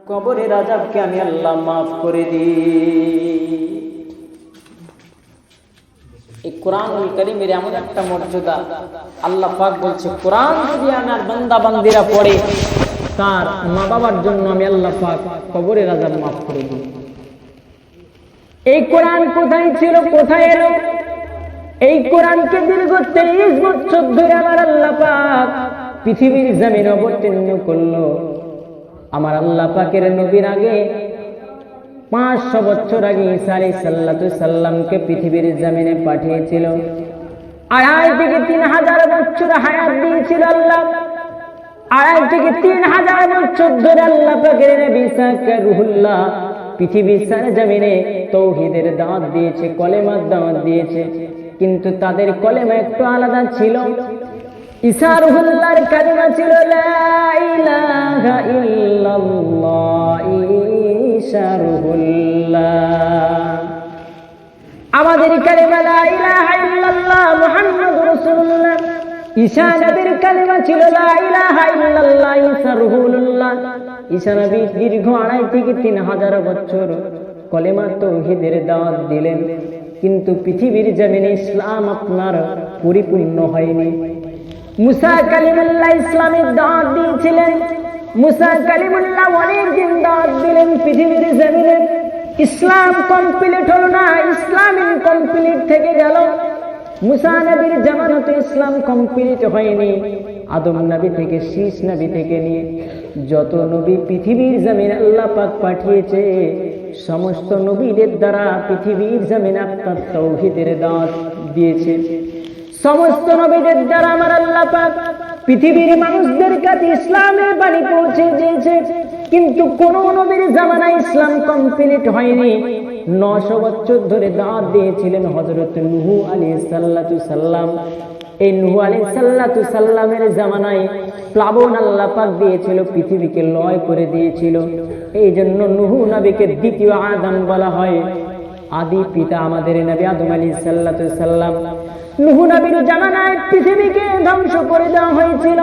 কবরের আযাবকে আমি আল্লাহ মাফ করে দিই। এই কোরআনুল কারীমের এমন একটা মর্যাদা, আল্লাহ পাক বলছে কোরআন যদি আমার বান্দা বান্দিরা পড়ে তার মা বাবার জন্য আমি আল্লাহ পাক কবরের আযাব মাফ করে দিই। এই কোরআন কোথায় ছিল, কোথায় এলো? এই কোরআনকে দীর্ঘ 23 বছর ধরে আমার আল্লাহ পাক পৃথিবীর জমিনে অবতীর্ণ করলো। আমার আল্লাহ পাকের নবীর আগে 500 বছর আগে ঈসা আলাইহিস সালামকে পৃথিবীর জমিনে পাঠিয়েছিল। 2.5 থেকে 3000 বছর হায়াত দিয়েছিল আল্লাহ। 2.5 থেকে 3000 বছর ধরে আল্লাহ পাকের নবী ঈসা রূহুল্লাহ পৃথিবীর সরজমিনে তাওহীদের দাওয়াত দিয়েছে, কলেমার দাওয়াত দিয়েছে। কিন্তু তাদের কলেমা একটু আলাদা ছিল। ঈসা রূহুল্লাহর কালিমা ছিল লা ইলাহা ইল্লাল্লাহ ঈসা রূহুল্লাহ। আমাদের কালিমা লা ইলাহা ইল্লাল্লাহ মুহাম্মাদুর রাসূলুল্লাহ। ঈসা নবীর কালিমা ছিল লা ইলাহা ইল্লাল্লাহ ঈসা রূহুল্লাহ। ঈসা নবী দীর্ঘ 2.5 থেকে 3000 বছর কলেমা তাওহীদের দাওয়াত দিলেন, কিন্তু পৃথিবীর জমিনে ইসলাম আপনার পরিপূর্ণ হয়নি। মুসা কালিমুল্লাহ ইসলামের দাওয়াত দিয়েছিলেন। মুসা কালিমুল্লাহ অনেক দিন দাওয়াত দিলেন পৃথিবীর জমিনে, ইসলাম কমপ্লিট হলো না, ইসলাম ইনকমপ্লিট থেকে গেল। মুসা নবীর জামানাতে ইসলাম কমপ্লিট হয়নি। আদম নবী থেকে শীষ নবী থেকে নিয়ে যত নবী পৃথিবীর জমিনে আল্লাহ পাক পাঠিয়েছে, সমস্ত নবীদের দ্বারা পৃথিবীর জমিনে আপনার তাওহীদের দাওয়াত দিয়েছে। সমস্ত নবীদের দ্বারা আমার আল্লাহ পাক পৃথিবীর মানুষদের কাছে ইসলামের বাণী পৌঁছে দিয়েছে, কিন্তু কোন নবীর জামানায় ইসলাম কমপ্লিট হয়নি। 900 বছর ধরে দাওয়াত দিয়েছিলেন হযরত নূহ আলাইহিস সালাম। এই নূহ আলাইহিস সালামের জামানায় প্লাবন আল্লাহ পাক দিয়েছিল, পৃথিবীকে লয় করে দিয়েছিল। এই জন্য নূহ নবীকে দ্বিতীয় আদম বলা হয়। আদি পিতা আমাদের নবী আদম আলাইহিস সালাম, নূহ নবীর জামানায় পৃথিবীকে ধ্বংস করে দেওয়া হয়েছিল।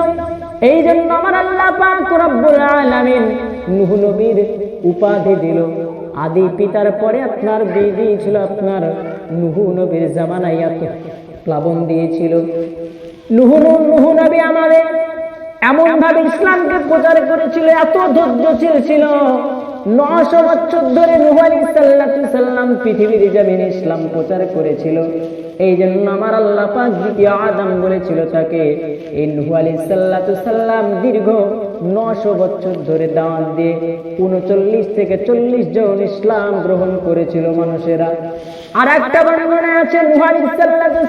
এই জন্য আমার আল্লাহ পাক রব্বুল আলামিন নূহ নবীর উপাধি দিল আদি পিতার পরে আপনার বিয়ে দিয়েছিল। আপনার নূহ নবীর জামানায় এত প্লাবন দিয়েছিল। নূহ নবী আমাদের এমন ভাবে ইসলামকে প্রচার করেছিল, এত ধৈর্যশীল ছিল। 900 বছর ধরে নূহ আলাইহিস সালাম পৃথিবীর জমিনে ইসলাম প্রচার করেছিল। এই জন্য আমার আল্লাহ পাক দ্বিতীয় আদম বলেছিল তাকে। এই নূহ আলাইহিস সালাম দীর্ঘ 900 বছর ধরে দাওয়াত দিয়ে 39 থেকে 40 জন ইসলাম গ্রহণ করেছিল মানুষেরা। আর একটা বর্ণনা আছে নূহ আলাইহিস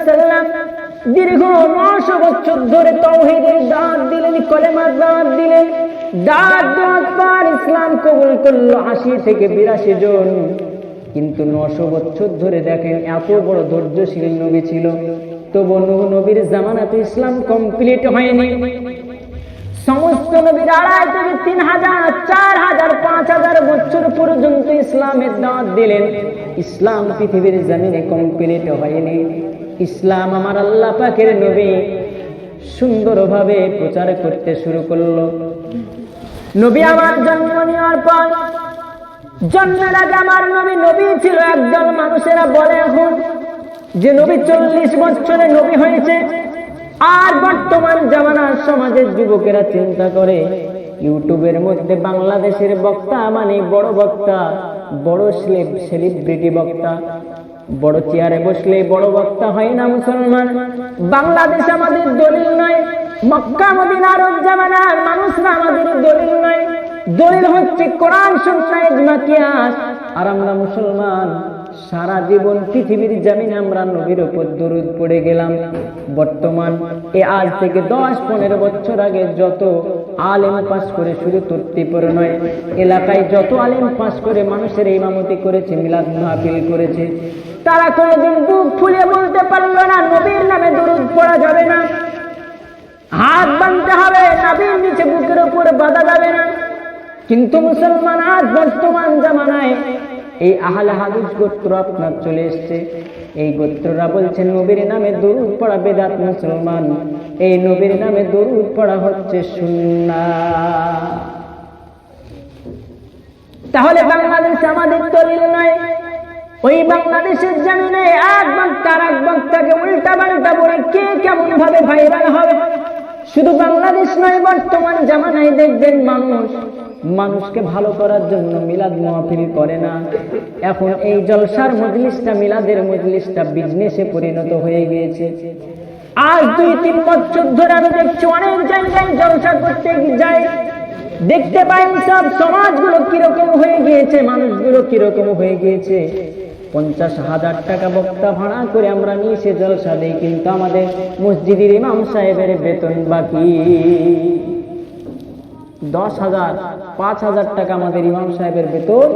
সালাম দীর্ঘ 900 বছর ধরে তাওহীদের দাওয়াত দিলেন, কলেমার দাওয়াত দিলেন। দাওয়াত দেওয়ার পর ইসলাম কবুল করলো 80 থেকে 82 জন। কিন্তু 900 বছর ধরে দেখেন এত বড় ধৈর্যশীল নবী ছিল, তবু নূহ নবীর জামানাতে ইসলাম কমপ্লিট হয়নি। সমস্ত নবীর 2.5 থেকে 3000, 4000, 5000 বছর পর্যন্ত ইসলামের দাওয়াত দিলেন, ইসলাম পৃথিবীর জমিনে কমপ্লিট হয়নি। ইসলাম আমার আল্লাহ পাকের নবী সুন্দরভাবে প্রচার করতে শুরু করলো। নবী আমার জন্ম নেওয়ার পর, জন্মের আগে আমার নবী ছিল একদল মানুষেরা বলে এখন যে নবী 40 বছরে নবী হয়েছে। আর বর্তমান জামানার সমাজের যুবকেরা চিন্তা করে ইউটিউবের মধ্যে বাংলাদেশের বক্তা মানে বড় বক্তা, বড় সেলিব্রিটি বক্তা, বড় চেয়ারে বসলে বড় বক্তা হয় না মুসলমান। বাংলাদেশ আমাদের দলিল নয়, মক্কা মদিনা আরব জামানার মানুষরা আমাদের দলিল নয়। দলিল হচ্ছে কোরআন সুন্নাহ ইজমা কিয়াস। আর আমরা মুসলমান সারা জীবন পৃথিবীর জমিনে আমরা নবীর উপর দরুদ পড়ে গেলাম। বর্তমান আজ থেকে 10-15 বছর আগে যত আলেম পাস করে, শুধু তর্তিপুর নয়, এলাকায় যত আলেম পাস করে মানুষের ইমামতি করেছে, মিলাদ মাহফিল করেছে, তারা কোনোদিন বুক ফুলিয়ে বলতে পারলো না নবীর নামে দরুদ পড়া যাবে না, হাত বাঁধতে হবে, নবীর নিচে বুকের উপর বাঁধা যাবে না। কিন্তু মুসলমান আজ বর্তমান জামানায় এই আহলে হাদিস গোত্র আপনার চলে এসছে। এই গোত্ররা বলছেন নবীর নামে দরুদ পড়া বেদাত। মুসলমান, এই নবীর নামে দরুদ পড়া হচ্ছে সুন্নাহ। তাহলে বাংলাদেশ আমাদের দলিল নয়। ওই বাংলাদেশের জমিনে এক বক্তা আর এক বক্তাকে উল্টা পাল্টা বলে কে কেমন ভাবে ভাইরাল হবে। শুধু বাংলাদেশ নয়, বর্তমান জামানায় দেখবেন মানুষকে ভালো করার জন্য মিলাদ মাহফিল করে না। এখন এই জলসার মজলিসটা, মিলাদের মজলিসটা বিজনেসে পরিণত হয়ে গিয়েছে। আজ 2-3 বছর ধরে আমি দেখছি অনেক জায়গায় জলসা করতে যায়, দেখতে পাই সব সমাজগুলো কিরকম হয়ে গিয়েছে, মানুষগুলো কিরকম হয়ে গিয়েছে। 50,000 টাকা বক্তা ভাড়া করে আমরা নিয়ে সে জলসা দিই, কিন্তু আমাদের মসজিদের ইমাম সাহেবের বেতন বাকি 10,000, 5,000 টাকা আমাদের ইমাম সাহেবের বেতন,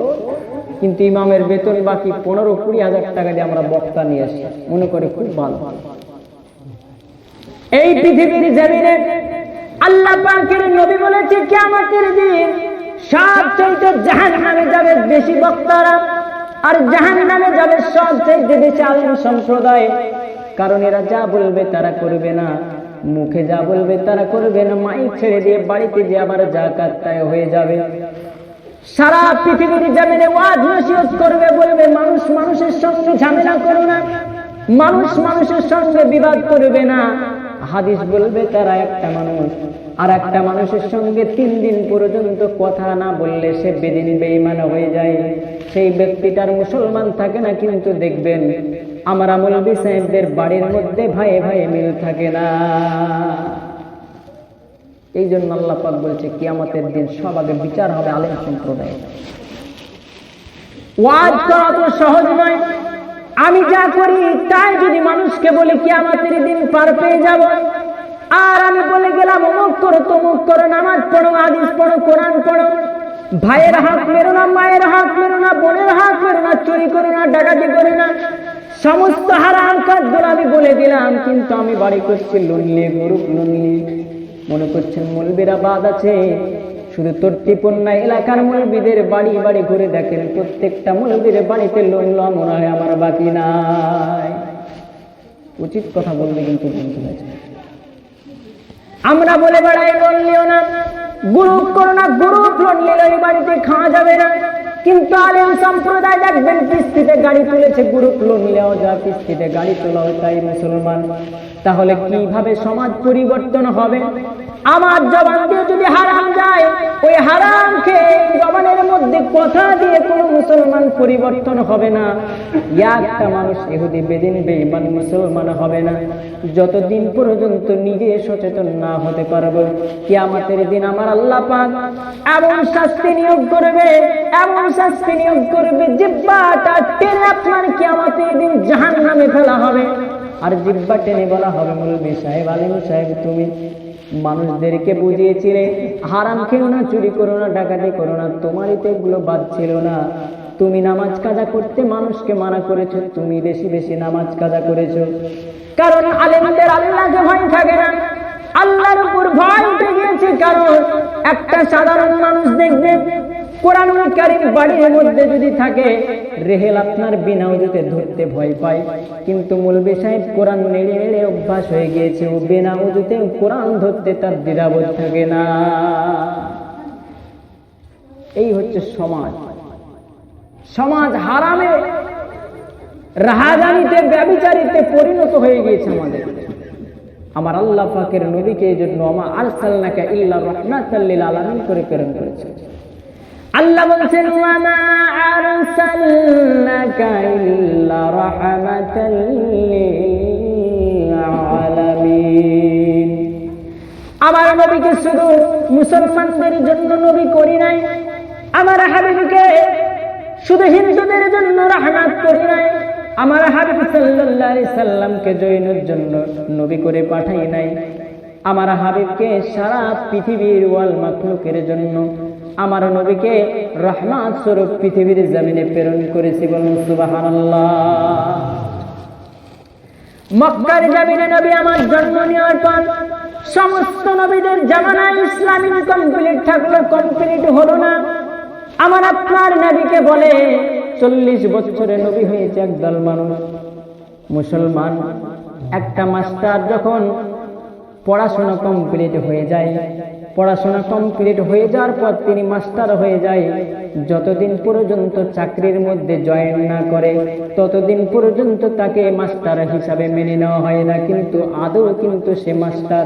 কিন্তু ইমামের বেতন বাকি 15-20,000 টাকা দিয়ে আমরা বক্তা নিয়ে আসি, মনে করে খুব ভালো। এই পৃথিবীর জমিনে আল্লাহ পাকের নবী বলেছে কিয়ামতের দিন সবচেয়ে জাহান্নামে যাবে বেশি বক্তারা, আর জাহান্নামে যাবে সবচেয়ে বেশি আলেম সম্প্রদায়। কারণ এরা যা বলবে তারা করবে না, মুখে যা বলবে তারা করবে না, মাইক ছেড়ে দিয়ে বাড়িতে যে আবার যাকাত তাই হয়ে যাবে। সারা পৃথিবীর জমিনে ওয়াজ নসিহত করবে, বলবে মানুষ মানুষের সঙ্গে ঝামেলা করো না, মানুষ মানুষের সঙ্গে বিবাদ করবে না। হাদিস বলবে তারা একটা মানুষ আর একটা মানুষের সঙ্গে 3 দিন পর্যন্ত কথা না বললে সে বেদিন বেঈমান হয়ে যায়, সেই ব্যক্তিটার মুসলমান থাকে না। কিন্তু দেখবেন আমরা মৌলভী সাহেবদের বাড়ির মধ্যে ভাইয়ে ভাইয়ে মিল থাকে না। এই জন্য আল্লাহ পাক বলছে কিয়ামতের দিন সব আগে বিচার হবে আলেম সম্প্রদায়। ওয়াজ করা তো সহজ নয়। আমি যা করি তাই যদি মানুষকে বলি কিয়ামতের দিন পার পেয়ে যাব, আর আমি বলে গেলাম অমুক করো তমুক করো, নামাজ পড়ো, হাদিস পড়ো, কোরআন পড়ো, ভাইয়ের হাত মেরো না, মায়ের হাত মেরো না, বোনের হাত মেরো না, চুরি করো না, ডাকাতি করো না, সমস্ত হারাম কাজগুলো আমি বলে দিলাম, কিন্তু আমি বাড়ি করছি লোন নিয়ে, গ্রুপ লোন নিয়ে। মনে করছেন মৌলবীরা বাদ আছে? শুধু তর্তিপূর্ণা এলাকার মৌলবীদের বাড়ি বাড়ি ঘুরে দেখেন, প্রত্যেকটা মৌলবীর বাড়িতে লোন লওয়া মনে হয় আমার বাকি নাই। উচিত কথা বললে কিন্তু বলতে হয়েছে। আমরা বলে বেড়াই লোন নিও না, গ্রুপ করো না, গ্রুপ লোন নিলে ওই বাড়িতে খাওয়া যাবে না। কিন্তু আলেম সম্প্রদায় দেখবেন কিস্তিতে গাড়ি তুলেছে, গ্রুপ লোন নেওয়া যায়, কিস্তিতে গাড়ি তোলা হয়, তাই মুসলমান। তাহলে কিভাবে সমাজ পরিবর্তন হবে? আমার জবান দিয়ে যদি হারাম যায়, ওই হারাম খেয়ে জবানের মধ্যে কথা দিয়ে কোনো মুসলমান পরিবর্তন হবে না। একটা মানুষ ইহুদি বেদিন বেঈমান মুসলমান হবে না যতদিন পর্যন্ত নিজে সচেতন না হতে পারবো। কিয়ামতের দিন আমার আল্লাহ পাক এমন শাস্তি নিয়োগ করবে, এমন শাস্তি নিয়োগ করবে, জিহ্বাটা টেনে আপনার কিয়ামতের দিন জাহান্নামে ফেলা হবে। আর জিহ্বা টেনে বলা হবে, মৌলভী সাহেব, আলিম সাহেব, তুমি মানুষদেরকে বুঝিয়েছিলে হারাম খেও না, চুরি করো না, ডাকাতি করো না, তোমারই তো এগুলো বাদ ছিল না। তুমি নামাজ কাজা করতে মানুষকে মানা করেছো, তুমি বেশি বেশি নামাজ কাজা করেছো। কারণ আলেমদের আল্লাহকে ভয় থাকে না, আল্লাহর উপর ভয় উঠে গিয়েছে। কারণ একটা সাধারণ মানুষ দেখবে কোরআনুল কারীম বাড়ির মধ্যে যদি থাকে, রেহেল আপনার বিনা ওযুতে ধরতে ভয় পায়। কিন্তু মৌলভী সাহেব কোরআন নেড়ে নেড়ে অভ্যাস হয়ে গিয়েছে, ও বিনা ওযুতে কোরআন ধরতে তার দ্বিধাবোধ থাকে না। এই হচ্ছে সমাজ। সমাজ হারামে, রাহাজানিতে, ব্যভিচারিতে পরিণত হয়ে গিয়েছে আমাদের। আমার আল্লাহ পাকের নবীকে এই জন্য ওমা আরসালনাকা ইল্লা রাহমাতাল লিল আলামিন করে প্রেরণ করেছেন। আল্লাহ বলছেন ওয়ামা আরসালনাকা ইল্লা রাহমাতাল লিল আলামিন। আমার নবীকে শুধু মুসলমানদের জন্য নবী করি নাই, আমার হাবিবকে শুধু হিন্দুদের জন্য রহমত করি নাই, আমার হাবিব সাল্লাল্লাহু আলাইহি সাল্লামকে জৈনের জন্য নবী করে পাঠাই নাই। আমার হাবিবকে সারা পৃথিবীর ওয়াল মাখলুকের জন্য, আমার নবীকে রহমত স্বরূপ পৃথিবীর জমিনে প্রেরণ করেছি। বলুন সুবহানাল্লাহ। মক্কার জমিনে নবী আমার জন্ম নেওয়ার পর সমস্ত নবীদের জামানায় ইসলাম কমপ্লিট থাকলো, কমপ্লিট হলো না। আমার আপনার নবীকে বলে 40 বছরে নবী হয়েছে একদল মানুষ মুসলমান। একটা মাস্টার যখন পড়াশোনা কমপ্লিট হয়ে যায়, পড়াশোনা কমপ্লিট হয়ে যাওয়ার পর তিনি মাস্টার হয়ে যায়। যতদিন পর্যন্ত চাকরির মধ্যে জয়েন না করে ততদিন পর্যন্ত তাকে মাস্টার হিসাবে মেনে নেওয়া হয় না, কিন্তু আদৌ কিন্তু সে মাস্টার।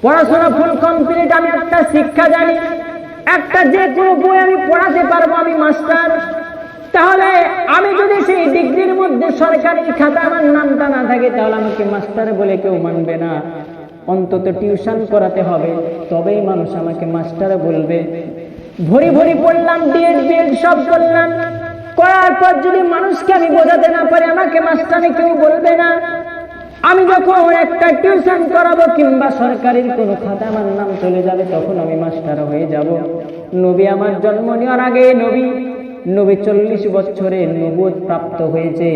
পড়াশোনা ফুল কমপ্লিট, আমি একটা শিক্ষা জানি, একটা যে কোনো বই আমি পড়াতে পারবো, আমি মাস্টার। তাহলে আমি যদি সেই ডিগ্রির মধ্যে সরকারি খাতা আমার নামটা না থাকে তাহলে আমাকে মাস্টার বলে কেউ মানবে না। অন্তত টিউশন করাতে হবে, তবেই মানুষ আমাকে মাস্টার বলবে। ভরি ভরি পড়লাম, বিএড সব করলাম, করার পর যদি মানুষকে আমি বোঝাতে না পারি আমাকে মাস্টারে কেউ বলবে না। আমি যখন একটা টিউশন করাবো কিংবা সরকারের কোনো খাতা আমার নাম চলে যাবে তখন আমি মাস্টার হয়ে যাব। নবী আমার জন্ম নেওয়ার আগে নবী 40 বছরে নবুয়ত প্রাপ্ত হয়েছে।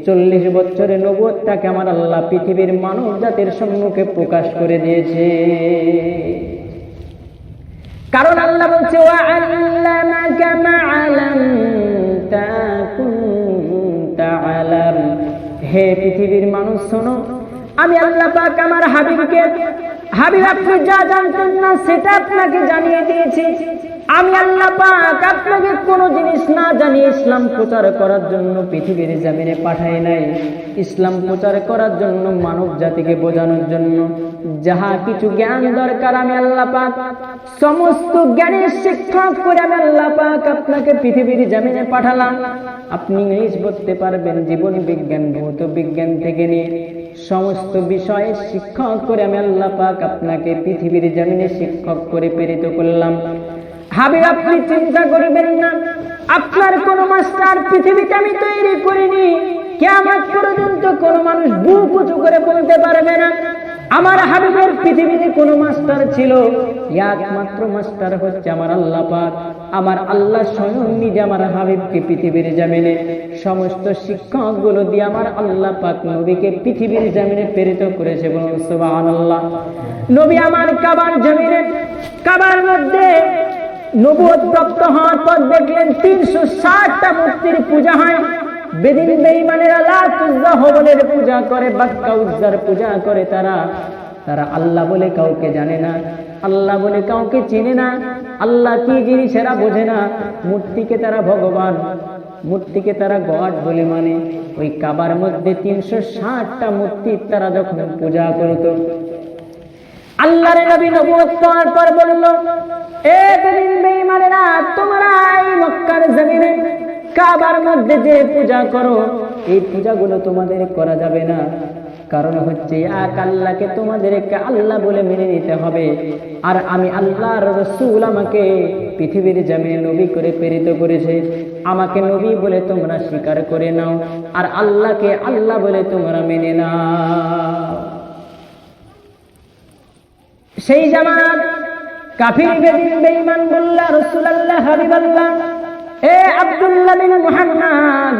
40 বছরে নবুয়তটাকে আমার আল্লাহ পৃথিবীর মানব জাতির সম্মুখে প্রকাশ করে দিয়েছে। কারণ আল্লাহ বলছে ওয়াআল্লামাকা মা লাম তাকুন তা'লাম। হে পৃথিবীর মানুষ শোনো, আমি আল্লাহ পাক আমার হাবিবকে, হাবিব আপনি যা জানতেন না সেটা আপনাকে জানিয়ে দিয়েছি। আমি আল্লাহ পাক আপনাকে কোনো জিনিস না জানিয়ে ইসলাম প্রচার করার জন্য পৃথিবীর জমিনে পাঠাই নাই। ইসলাম প্রচার করার জন্য, মানব জাতিকে বোঝানোর জন্য যাহা কিছু জ্ঞান দরকার আমি আল্লাহ পাক সমস্ত জ্ঞানের শিক্ষক করে আমি আল্লাহ পাক আপনাকে পৃথিবীর জমিনে পাঠালাম। আপনি ইংলিশ বলতে পারবেন, জীবন বিজ্ঞান, ভৌত বিজ্ঞান থেকে নিয়ে সমস্ত বিষয়ে শিক্ষক করে আমি আল্লাহ পাক আপনাকে পৃথিবীর জমিনে শিক্ষক করে প্রেরিত করলাম। হাবিব আপনি চিন্তা করবেন না, আপনার কোন মাস্টার পৃথিবীতে আমি তৈরি করিনি। কিয়ামত পর্যন্ত কোন মানুষ বুক উঁচু করে বলতে পারবে না আমার হাবিবের পৃথিবীতে কোন মাস্টার ছিল। একমাত্র মাস্টার হচ্ছে আমার আল্লাহ পাক। আমার আল্লাহ স্বয়ং নিজে আমার হাবিবকে পৃথিবীর জমিনে সমস্ত শিক্ষক গুলো দিয়ে আমার আল্লাহ পাক নবীকে পৃথিবীর জমিনে প্রেরিত করেছে। বলুন সুবহানাল্লাহ। নবী আমার কাবার জমিনে, কাবার মধ্যে নবুয়ত প্রাপ্ত হওয়ার পর দেখলেন 360টা মূর্তির পূজা হয়। বেদিন বেঈমানেরা লাত উজ্জা হবলের পূজা করে, বাক্কা উজ্জার পূজা করে। তারা আল্লাহ বলে কাউকে জানে না, আল্লাহ বলে কাউকে চিনে না। আল্লাহ কি জিনিস এরা বোঝে না। মূর্তিকে তারা ভগবান, মূর্তিকে তারা গড বলে মানে। ওই কাবার মধ্যে 360টা মূর্তি তারা যখন পূজা করত, আল্লাহর নবী নবুয়ত পাওয়ার পর বলল, এ বেদিন বেঈমানেরা, তোমরা এই মক্কার জমিনে কাবার মধ্যে যে পূজা করো, এই পূজাগুলো তোমাদের করা যাবে না। কারণ হচ্ছে এক আল্লাহকে তোমাদেরকে আল্লাহ বলে মেনে নিতে হবে। আর আমি আল্লাহর রাসূল, আমাকে পৃথিবীর জমিনে নবী করে প্রেরিত করেছে। আমাকে নবী বলে তোমরা স্বীকার করে নাও, আর আল্লাহকে আল্লাহ বলে তোমরা মেনে নাও। সেই জামাত কাফির বেদিন বেঈমান বলল, রাসূলুল্লাহ, হাবিবাল্লাহ, এ আব্দুল্লাহ বিন মুহাম্মদ,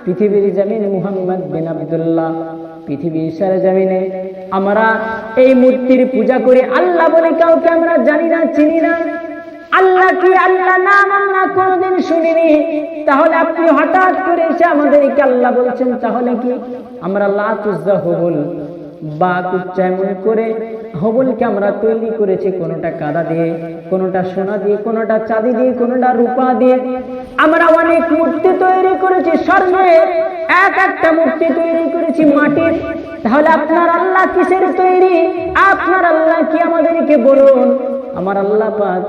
পৃথিবীর জমিনে মুহাম্মদ বিন আব্দুল্লাহ, পৃথিবীর সারা জমিনে আমরা এই মূর্তির পূজা করি। আল্লাহ বলে কাউকে আমরা জানি না, চিনি না। আল্লাহ কি, আল্লাহ নাম আমরা কোনোদিন শুনিনি। তাহলে আপনি হঠাৎ করে এসে আমাদেরকে আল্লাহ বলছেন, তাহলে কি আমরা লাত উজ্জা হবল বা উচ্চারণ করে হবলকে আমরা তৈরি করেছি, কোনোটা কাদা দিয়ে, কোনোটা সোনা দিয়ে, কোনোটা চাঁদি দিয়ে, কোনোটা রূপা দিয়ে। আমরা অনেক মূর্তি তৈরি করেছি স্বর্ণের, একটা মূর্তি তৈরি করেছি মাটির। তাহলে আপনার আল্লাহ কিসের তৈরি? আপনার আল্লাহ কি আমাদেরকে বলুন। আমার আল্লাহ পাক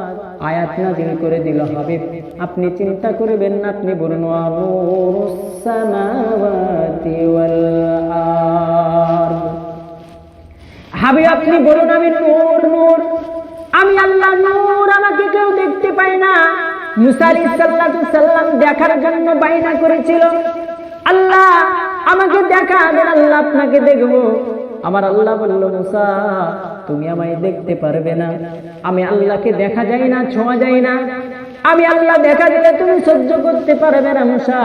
আয়াত নাযিল করে দিল, হাবিব আপনি চিন্তা করবেন না, আপনি বলুন ওয়ানুরুস সামাওয়াতি ওয়াল আরদ। হাবিব আপনি বলুন আমি নূর, নূর, আমি আল্লাহ নূর, আমাকে কেউ দেখতে পায় না। মুসা আলাইহিস সালাম দেখার জন্য বাইনা করেছিল, আল্লাহ আমাকে দেখা দেন, আল্লাহ আপনাকে দেখবো। আমার আল্লাহ বলল, মুসা তুমি আমায় দেখতে পারবে না, আমি আল্লাহকে দেখা যায় না, ছোঁয়া যায় না। আমি আল্লাহ দেখা দিলে তুমি সহ্য করতে পারবে না মুসা,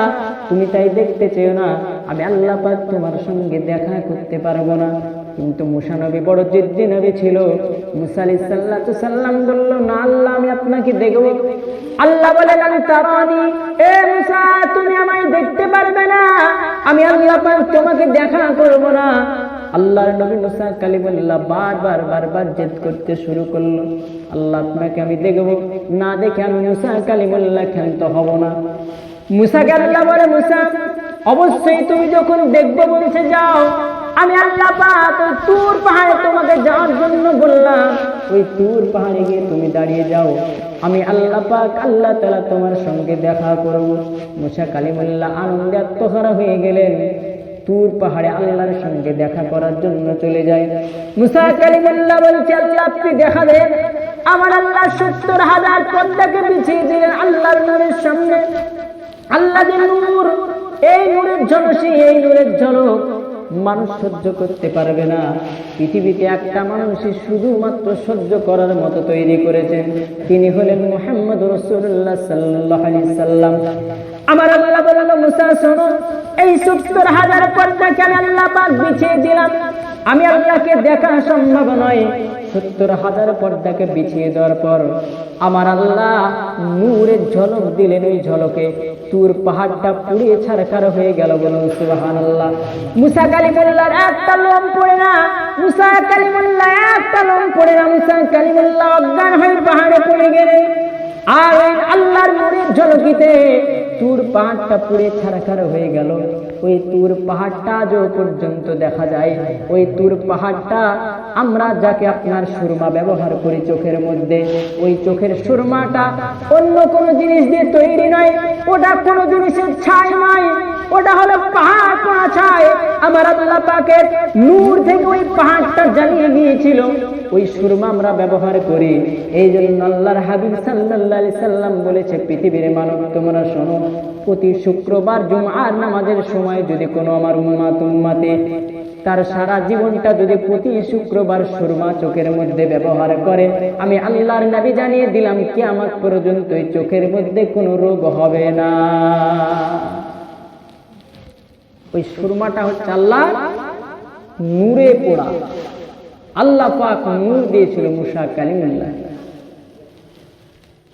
তুমি তাই দেখতে চেও না। আমি আল্লাহ পাক তোমার সঙ্গে দেখা করতে পারবো না। কিন্তু মুসা নবী বড় জিদ্দি নবী ছিল। মুসা আলাইহিস সালাম বলল, না আল্লাহ আমি আপনাকে দেখব। আল্লাহ বলে, আমি তারানি, এ মুসা তুমি আমায় দেখতে পারবে না, আমি আল্লাহ পাক তোমাকে দেখা করব না। আল্লাহর নবী মুসা কালিমুল্লাহ বারবার জেদ করতে শুরু করলো, আল্লাহ আপনাকে আমি দেখব, না দেখে আমি মুসা কালিমুল্লাহ ক্ষান্ত হব না। মুসাকে আল্লাহ বলে, মুসা অবশ্যই তুমি যখন দেখবো বলছে যাও, আমি আল্লাহ পাক ওই তুর পাহাড়ে তোমাকে যাওয়ার জন্য বললাম, ওই তুর পাহাড়ে গিয়ে তুমি দাঁড়িয়ে যাও, আমি আল্লাহ পাক আল্লাহ তাআলা তোমার সঙ্গে দেখা করব। মুসা কালিমুল্লাহ আনন্দে আত্মহারা হয়ে গেলেন, তুর পাহাড়ে আল্লাহর সঙ্গে দেখা করার জন্য চলে যায়। মুসা কালিমুল্লাহ বলছে, আল্লাহ আপনি দেখা দেন। আমার আল্লাহ ৭০,০০০ পর্দাকে বিছিয়ে দিলেন আল্লাহর নূরের সামনে। আল্লাহ যে নূর, এই নূরের ঝলসি, এই নূরের ঝলক মানুষ সহ্য করতে পারবে না। পৃথিবীতে একটা মানুষই শুধুমাত্র সহ্য করার মতো তৈরি করেছেন, তিনি হলেন মুহাম্মদ রাসূলুল্লাহ সাল্লাল্লাহু আলাইহি সাল্লাম। আমার আল্লাহ বলল, মুসা শোনো, এই ৭০,০০০ পর্দাকে আল্লাহ পাক বিছিয়ে দিলাম, আমি আল্লাহকে দেখা সম্ভব নয়। ৭০,০০০ পর্দাকে বিছিয়ে দেওয়ার পর আমার আল্লাহ নূরের ঝলক দিলেন, ওই ঝলকে তুর পাহাড়টা পুড়িয়ে ছারখার হয়ে গেল। বলুন সুবহানাল্লাহ। মুসা কালিমুল্লাহর একটা লোম পড়ে না, মুসা কালিমুল্লাহ একটা লোম পড়ে না, মুসা কালিমুল্লাহ অজ্ঞান হয়ে পাহাড়ে পড়ে গেলেন। আর ওই আল্লাহর নূরের ঝলকিতে তুর পাহাড়টা পুড়ে ছারখার হয়ে গেল। ওই তুর পাহাড়টা আজও পর্যন্ত দেখা যায়। ওই তুর পাহাড়টা আমরা যাকে আপনার সুরমা ব্যবহার করি চোখের মধ্যে, ওই চোখের সুরমাটা অন্য কোনো জিনিস দিয়ে তৈরি নয়, ওটা কোনো জিনিসের ছাই নয়, ওটা হলো পাহাড় পোড়া ছাই। আমার আল্লাহ পাকের নূর থেকে ওই পাহাড়টা জ্বালিয়ে গিয়েছিল, ওই সুরমা আমরা ব্যবহার করি। এই জন্য আল্লাহর হাবিব সাল্লাল্লাহু আলাইহি সাল্লাম বলেছে, পৃথিবীর মানব তোমরা শোনো, প্রতি শুক্রবার জুমআর নামাজের সময় যদি কোনো আমার উম্মতে তার সারা জীবনটা যদি প্রতি শুক্রবার সুরমা চোখের মধ্যে ব্যবহার করে, আমি আল্লাহর নবী জানিয়ে দিলাম কিয়ামত পর্যন্ত এই চোখের মধ্যে কোনো রোগ হবে না। ওই সুরমাটা হচ্ছে আল্লাহ নূরে পোড়া। আল্লাহ পাক নূর দিয়েছিল মুসা কালিমুল্লাহ।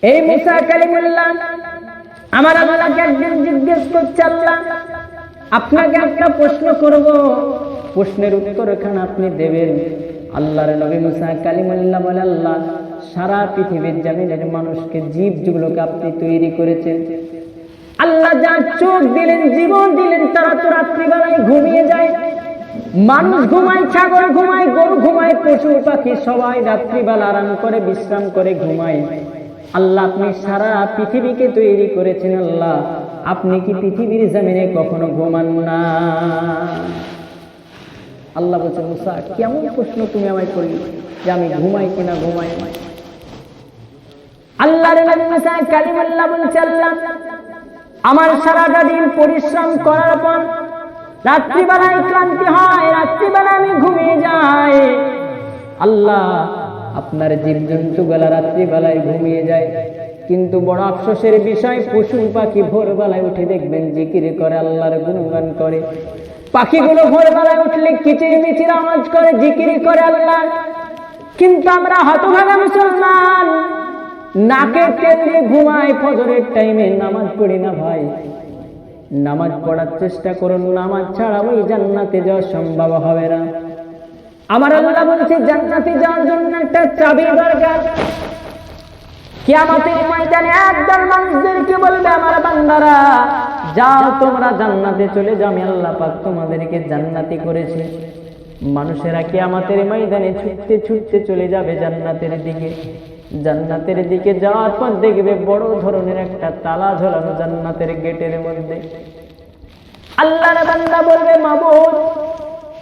এই মুসা কালিমুল্লাহ আমার আল্লাহকে একদিন জিজ্ঞেস করছে, আল্লাহ আপনাকে একটা প্রশ্ন করব, প্রশ্নের উত্তর এখানে আপনি দেবেন। আল্লাহর নবী মুসা কালিমুল্লাহ বলে, আল্লাহ সারা পৃথিবীর জমিনের মানুষকে, জীবগুলোকে আপনি তৈরি করেছেন। আল্লাহ যা চোখ দিলেন, জীবন দিলেন, তারা তো রাত্রিবেলায় ঘুমিয়ে যায়। মানুষ ঘুমায়, ছাগল ঘুমায়, গরু ঘুমায়, পশু পাখি সবাই রাত্রিবেলা আরাম করে, বিশ্রাম করে ঘুমায়। আল্লাহ আপনি সারা পৃথিবীকে তৈরি করেছেন, আল্লাহ আপনি কি পৃথিবীর জমিনে কখনো ঘুমান না? আল্লাহ বলছে, মুসা কেমন প্রশ্ন তুমি আমায় করলে যে আমি ঘুমাই কিনা ঘুমাই? আল্লাহর নবী মুসা কালিমুল্লাহ বলছে, আল্লাহ আমার সারাটা দিন পরিশ্রম করার পর রাত্রিবেলায় ক্লান্তি হয়, রাত্রিবেলা আমি ঘুমিয়ে যাই। আল্লাহ আপনার জীবজন্তু গুলা রাত্রিবেলায় ঘুমিয়ে যায়, কিন্তু বড় আফসোসের বিষয়, পশু পাখি ভোরবেলায় উঠে দেখবেন জিকির করে, আল্লাহর গুণগান করে। পাখিগুলো ভোরবেলায় উঠলে কিচির মিচির আওয়াজ করে, জিকির করে আল্লাহ। কিন্তু আমরা হতভাগা মুসলমান নাকের তেল দিয়ে ঘুমাই, ফজরের টাইমে নামাজ পড়ি না। ভাই নামাজ পড়ার চেষ্টা করুন, নামাজ ছাড়া ওই জান্নাতে যাওয়া সম্ভব হবে না। আমার আল্লাহ বলছে, জান্নাতে যাওয়ার জন্য একটা চাবি দরকার। কিয়ামতের ময়দানে একদল মানুষদেরকে বলবে, আমার বান্দারা যাও তোমরা জান্নাতে চলে যাও, আমি আল্লাহ পাক তোমাদেরকে জান্নাতি করেছি। মানুষেরা কিয়ামতের ময়দানে ছুটতে ছুটতে চলে যাবে জান্নাতের দিকে। জান্নাতের দিকে যাওয়ার পর দেখবে বড় ধরনের একটা তালা ঝোলানো জান্নাতের গেটের মধ্যে। আল্লাহর বান্দা বলবে, মাবুদ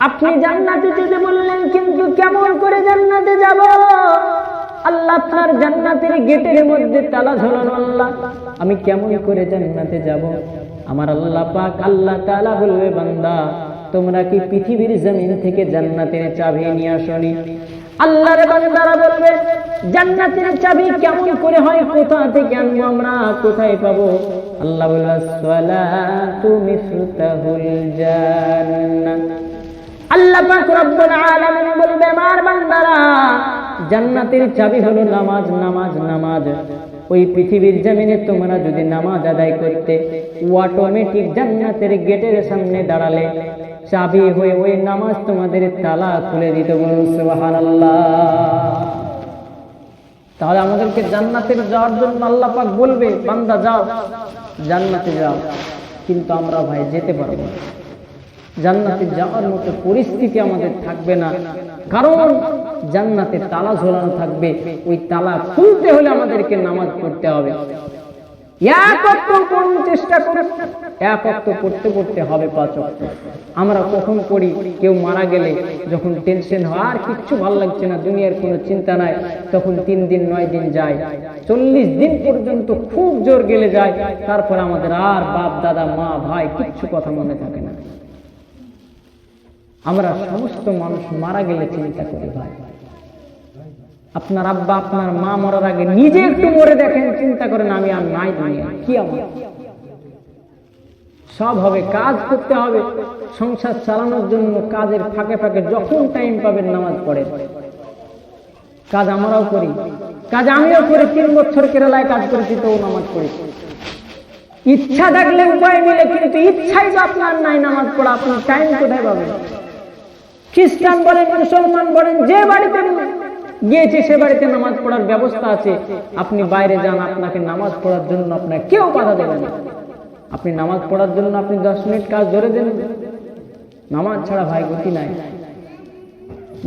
আপনি জান্নাতে যেতে বললেন, কিন্তু কেমন করে জান্নাতে যাব? আল্লাহ আপনার জান্নাতের গেটের মধ্যে তালা ঝোলানো, আল্লাহ আমি কেমন করে জান্নাতে যাব? আমার আল্লাহ পাক আল্লাহ তাআলা বলবে, বান্দা তোমরা কি পৃথিবীর জমিন থেকে জান্নাতের চাবি নিয়ে আসনি? আল্লাহর বান্দারা বলবে, জান্নাতের চাবি কেমন করে হয়, কোথা থেকে আনবো আমরা, কোথায় পাবো? আল্লাহ বলবে, আসসালাতু মিফতাহুল জান্নাহ। আল্লাহ পাক রব্বুল আলামিন বলবে, আমার বান্দারা জান্নাতের চাবি হলো নামাজ, নামাজ, নামাজ। ওই পৃথিবীর জমিনে তোমরা যদি নামাজ আদায় করতে, অটোমেটিক জান্নাতের গেটের সামনে দাঁড়ালে চাবি হয়ে ওই নামাজ তোমাদের তালা খুলে দিত। বলুন সুবহানাল্লাহ। তাহলে আমাদেরকে জান্নাতে যাওয়ার জন্য আল্লাহ পাক বলবে, বান্দা যাও জান্নাতে যাও, কিন্তু আমরা ভাই যেতে পারবো না। জান্নাতে যাওয়ার মতো পরিস্থিতি আমাদের থাকবে না, কারণ জান্নাতে তালা ঝোলানো থাকবে। ওই তালা খুলতে হলে আমাদেরকে নামাজ পড়তে হবে। এক ওয়াক্ত পড়ার চেষ্টা করে, এক ওয়াক্ত পড়তে পড়তে হবে 5 ওয়াক্ত। আমরা কখন পড়ি, কেউ মারা গেলে যখন টেনশন হয়, আর কিচ্ছু ভালো লাগছে না, দুনিয়ার কোনো চিন্তা নাই, তখন 3 দিন 9 দিন যায়, 40 দিন পর্যন্ত খুব জোর গেলে যায়, তারপর আমাদের আর বাপ দাদা মা ভাই কিচ্ছু কথা মনে থাকে না। আমরা সমস্ত মানুষ মারা গেলে চিন্তা করি ভাই। আপনার আব্বা আপনার মা মরার আগে নিজে একটু মরে দেখেন, চিন্তা করেন আমি আর নাই দুনিয়া, কি আমার সব হবে। কাজ করতে হবে সংসার চালানোর জন্য, কাজের ফাঁকে ফাঁকে যখন টাইম পাবেন নামাজ পড়েন। কাজ আমরাও করি, কাজ আমিও করি, 3 বছর কেরালায় কাজ করেছি তো নামাজ পড়েছি। ইচ্ছা থাকলে উপায় মিলে, কিন্তু ইচ্ছাই তো আপনার নাই নামাজ পড়া, আপনার টাইম কোথায় পাবেন? খ্রিস্টান বলেন মুসলমান বলেন, যে বাড়িতে গিয়েছে সে বাড়িতে নামাজ পড়ার ব্যবস্থা আছে। আপনি বাইরে যান, আপনাকে নামাজ পড়ার জন্য আপনাকে কেউ বাধা দেবে না। আপনি নামাজ পড়ার জন্য আপনি 10 মিনিট কাজ ধরে দেন, নামাজ ছাড়া ভাই গতি নাই।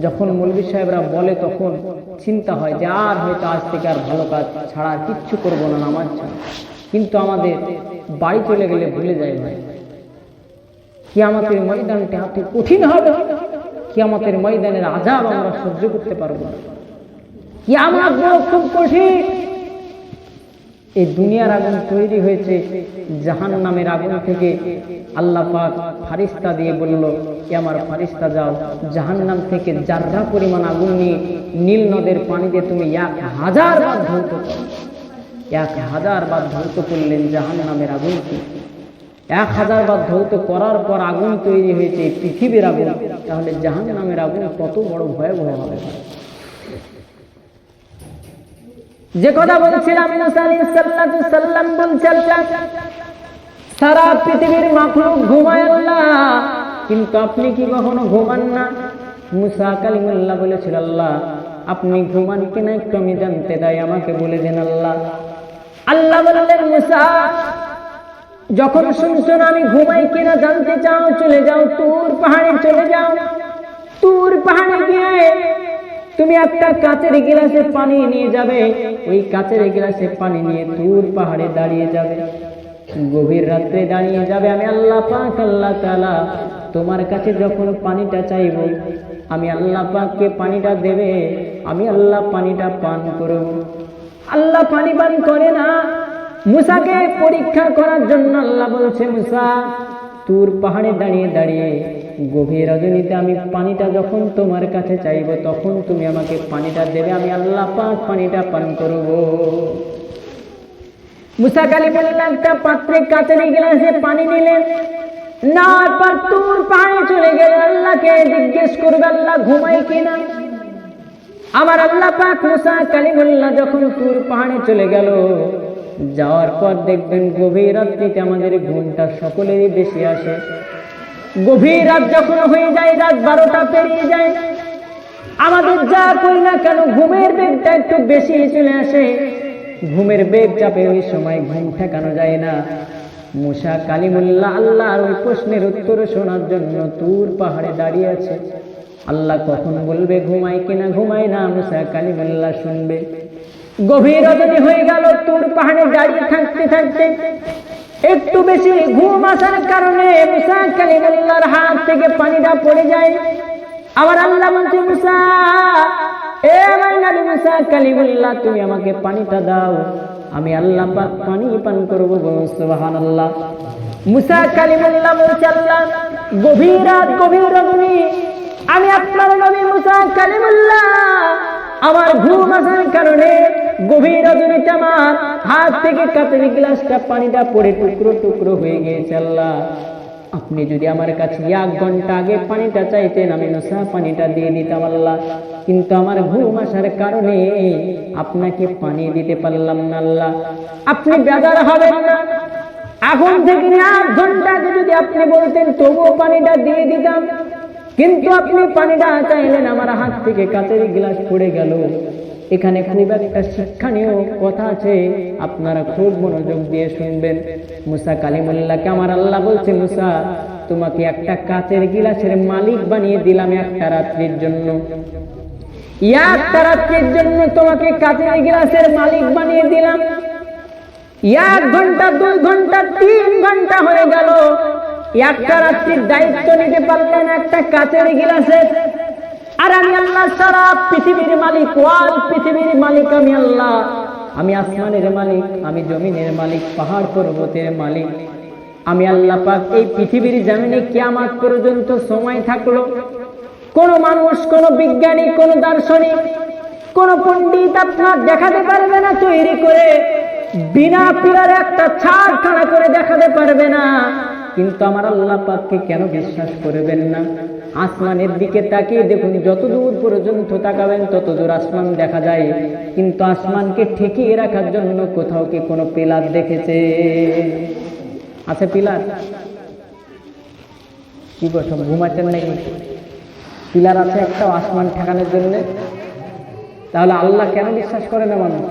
যখন মৌলভী সাহেবরা বলে তখন চিন্তা হয় যে আর হয়তো আজ থেকে আর ভালো কাজ ছাড়া আর কিচ্ছু করবো না নামাজ ছাড়া, কিন্তু আমাদের বাড়ি চলে গেলে ভুলে যায় ভাই। কিয়ামতের ময়দানটা এত কঠিন হবে, কিয়ামতের ময়দানের আযাব আমরা সহ্য করতে পারবো না। কিয়ামত বড় খুব কঠিন। এই দুনিয়ার আগুন তৈরি হয়েছে জাহান্নামের আগুন থেকে। আল্লাহ পাক ফারিস্তা দিয়ে বলল, এ আমার ফারিস্তা যাও জাহান্নাম থেকে জাররা পরিমাণ আগুন নিয়ে নীল নদের পানিতে তুমি 1000 বার ধৌত করো। 1000 বার ধৌত করলেন জাহান্নামের আগুনকে। 1000 বার ধৌত করার পর আগুন তৈরি হয়েছে পৃথিবীর আগুন, তাহলে জাহান্নামের আগুন কত বড় ভয়াবহ হবে। যে কথা বলছিলাম, মুসা আলাইহিস সালাম বলছেন সারা পৃথিবীর মাখলুক ঘুমায় আল্লাহ, কিন্তু আপনি কি কখনো ঘুমান না? মুসা কালিমুল্লাহ বলেছিল, আল্লাহ আপনি ঘুমান কিনা একটু আমি জানতে চাই, আমাকে বলে দেন আল্লাহ। আল্লাহ বললেন, মুসা যখন শুনছো না আমি ঘুমাই কিনা জানতে চাও, চলে যাও তুর পাহাড়ে, চলে যাও তুর পাহাড়ে গিয়ে তুমি একটা কাচের গ্লাসে পানি নিয়ে যাবে। ওই কাচের গ্লাসে পানি নিয়ে তুর পাহাড়ে দাঁড়িয়ে যাবে, গভীর রাত্রে দাঁড়িয়ে যাবে। আমি আল্লাহ পাক আল্লাহ তাআলা তোমার কাছে যখন পানিটা চাইব, আমি আল্লাহ পাককে পানিটা দেবে, আমি আল্লাহ পানিটা পান করব। আল্লাহ পানি পান করে না। মুসাকে পরীক্ষা করার জন্য আল্লাহ বলছে, মুসা তুর পাহাড়ে দাঁড়িয়ে দাঁড়িয়ে গভীর রজনীতে আমি পানিটা যখন তোমার কাছে চাইব, তখন তুমি আমাকে পানিটা দেবে, আমি আল্লাহ পাক পানিটা পান করব। মুসা কালিমুল্লাহ একটা পাত্রে কাচের গ্লাসে পানি নিলেন, না পর তুর পাহাড়ে চলে গেল, আল্লাহকে জিজ্ঞেস করবে আল্লাহ ঘুমাই কিনা। আমার আল্লাহ পাক মুসা কালিমুল্লাহ যখন তুর পাহাড়ে চলে গেল, যাওয়ার পর দেখবেন গভীর রাত্রিতে আমাদের ঘুমটা সকলেরই বেশি আসে। গভীর রাত যখন হয়ে যায়, রাত 12টা পেরিয়ে যায়, আমাদের যা করি না কেন ঘুমের বেগটা একটু বেশি চলে আসে। ঘুমের বেগ চাপে ওই সময় ঘুম ঠেকানো যায় না। মুসা কালিমুল্লাহ আল্লাহর ওই প্রশ্নের উত্তর শোনার জন্য তুর পাহাড়ে দাঁড়িয়ে আছে। আল্লাহ কখন বলবে ঘুমাই কিনা, ঘুমাই না, মুসা কালিমুল্লাহ শুনবে। গভীর রজনী হয়ে গেল, তুর পাহাড়ে দাঁড়িয়ে থাকতে থাকতে একটু বেশি ঘুম আসার কারণে মুসা কালিমুল্লাহর হাত থেকে পানিটা পড়ে যায়। আবার আল্লাহ বলছে, মুসা এ আমার নবী মুসা কালিমুল্লাহ তুমি আমাকে পানিটা দাও, আমি আল্লাহ পাক পানি পান করব। সুবহানাল্লাহ। মুসা কালিমুল্লাহ বলছে, আল্লাহ গভীর রাত গভীর রজনী, আমি আপনার নবী মুসা কালিমুল্লাহ আমার ঘুম আসার কারণে গভীর রজনীতে আমার হাত থেকে কাচের গ্লাসটা পানিটা পড়ে টুকরো টুকরো হয়ে গিয়েছে। আল্লাহ আপনি যদি আমার কাছে 1 ঘন্টা আগে পানিটা চাইতেন, আমি মুসা পানিটা দিয়ে দিতাম আল্লাহ, কিন্তু আমার ঘুম আসার কারণে আপনাকে পানি দিতে পারলাম না। আল্লাহ আপনি বেজার হবেন না, এখন থেকে 8 ঘন্টা আগে যদি আপনি বলতেন তবুও পানিটা দিয়ে দিতাম, কিন্তু আপনি পানিটা চাইলেন, আমার হাত থেকে কাচের গ্লাস পড়ে গেল। এখানে খুব একটা শিক্ষণীয় কথা আছে, আপনারা খুব মনোযোগ দিয়ে শুনবেন। মুসা কালিমুল্লাহকে আমার আল্লাহ বলছে, মুসা তোমাকে একটা কাচের গ্লাসের মালিক বানিয়ে দিলাম একটা রাত্রির জন্য। একটা রাত্রির জন্য তোমাকে কাচের গ্লাসের মালিক বানিয়ে দিলাম। 1 ঘন্টা 2 ঘন্টা 3 ঘন্টা হয়ে গেল, একটা রাত্রির দায়িত্ব নিতে পারলেন একটা কাচের গ্লাসের। আর আমি আল্লাহ সারা পৃথিবীর মালিক, ওয়াল পৃথিবীর মালিক আমি আল্লাহ। আমি আসমানের মালিক, আমি জমিনের মালিক, পাহাড় পর্বতের মালিক আমি আল্লাহ পাক। এই পৃথিবীর জমিনে কিয়ামত পর্যন্ত সময় থাকলো, কোন মানুষ, কোন বিজ্ঞানী, কোন দার্শনিক, কোন পণ্ডিত আপনার দেখাতে পারবে না তৈরি করে, বিনা পিলারে একটা ছাদ খাড়া করে দেখাতে পারবে না। কিন্তু আমার আল্লাহ পাককে কেন বিশ্বাস করবেন না? আসমানের দিকে তাকিয়ে দেখুন, যত দূর পর্যন্ত তাকাবেন তত দূর আসমান দেখা যায়, কিন্তু আসমানকে ঠেকিয়ে রাখার জন্য কোথাও কি কোনো পিলার দেখেছে? আছে পিলার? কি বসব ঘুমাচ্ছেন নাকি? পিলার আছে একটা আসমান ঠেকানোর জন্য? তাহলে আল্লাহ কেন বিশ্বাস করে না মানুষ?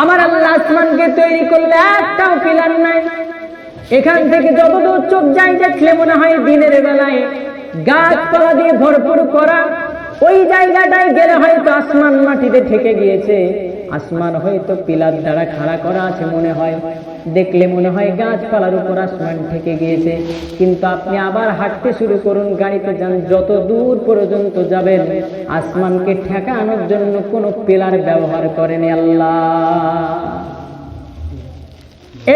আমার আল্লাহ আসমানকে তৈরি করলে একটাও পিলার নাই। এখান থেকে যতদূর চোখ যায় দেখলে মনে হয় দিনের বেলায় গাছপালা দিয়ে ভরপুর করা। ওই জায়গাটায় গেলে হয়তো আসমান মাটিতে ঠেকে গিয়েছে, আসমান হয়তো পিলার দ্বারা খাড়া করা আছে মনে হয়, দেখলে মনে হয় গাছপালার উপর আসমান ঠেকে গিয়েছে। কিন্তু আপনি আবার হাঁটতে শুরু করুন, গাড়িতে যান, যত দূর পর্যন্ত যাবেন আসমানকে ঠেকানোর জন্য কোনো পিলার ব্যবহার করেনি আল্লাহ।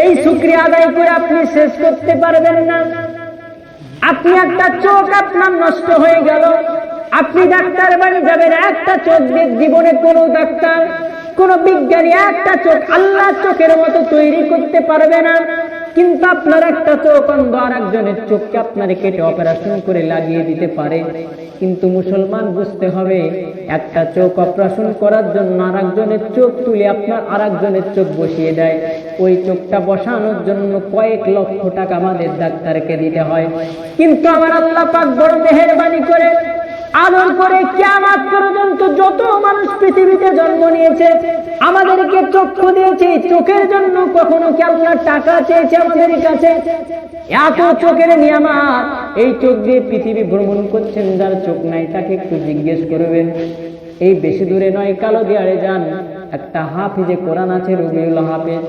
এই শুকরিয়া আদায় করে আপনি শেষ করতে পারবেন না। আপনি একটা চোখ আপনার নষ্ট হয়ে গেল, আপনি ডাক্তার বাড়ি যাবেন, একটা চোখ দিয়ে জীবনে কোনো ডাক্তার, কোন বিজ্ঞানী একটা চোখ আল্লাহ চোখের মতো তৈরি করতে পারবে না। কিন্তু আপনার একটা চোখ অন্ধ, আর একজনের চোখকে আপনার কেটে অপারেশন করে লাগিয়ে দিতে পারে। কিন্তু মুসলমান বুঝতে হবে, একটা চোখ অপারেশন করার জন্য আর একজনের চোখ তুলে আপনার আর একজনের চোখ বসিয়ে দেয়। ওই চোখটা বসানোর জন্য কয়েক লক্ষ টাকা আমাদের ডাক্তারকে দিতে হয়। কিন্তু আমার আল্লাহ পাক বড় মেহেরবানি করে আদর করে কিয়ামত পর্যন্ত যত মানুষ পৃথিবীতে জন্ম নিয়েছে আমাদেরকে চক্ষু দিয়েছে। চোখের জন্য কখনো কি আল্লাহ টাকা চেয়েছে আমাদের কাছে? এত চোখের নিয়ামত, এই চোখ দিয়ে পৃথিবী ভ্রমণ করছেন, যার চোখ নাই তাকে একটু জিজ্ঞেস করবেন। এই বেশি দূরে নয়, কালো দিয়ারে যান, একটা হাফিজে কোরআন আছে, রবিউল হাফেজ,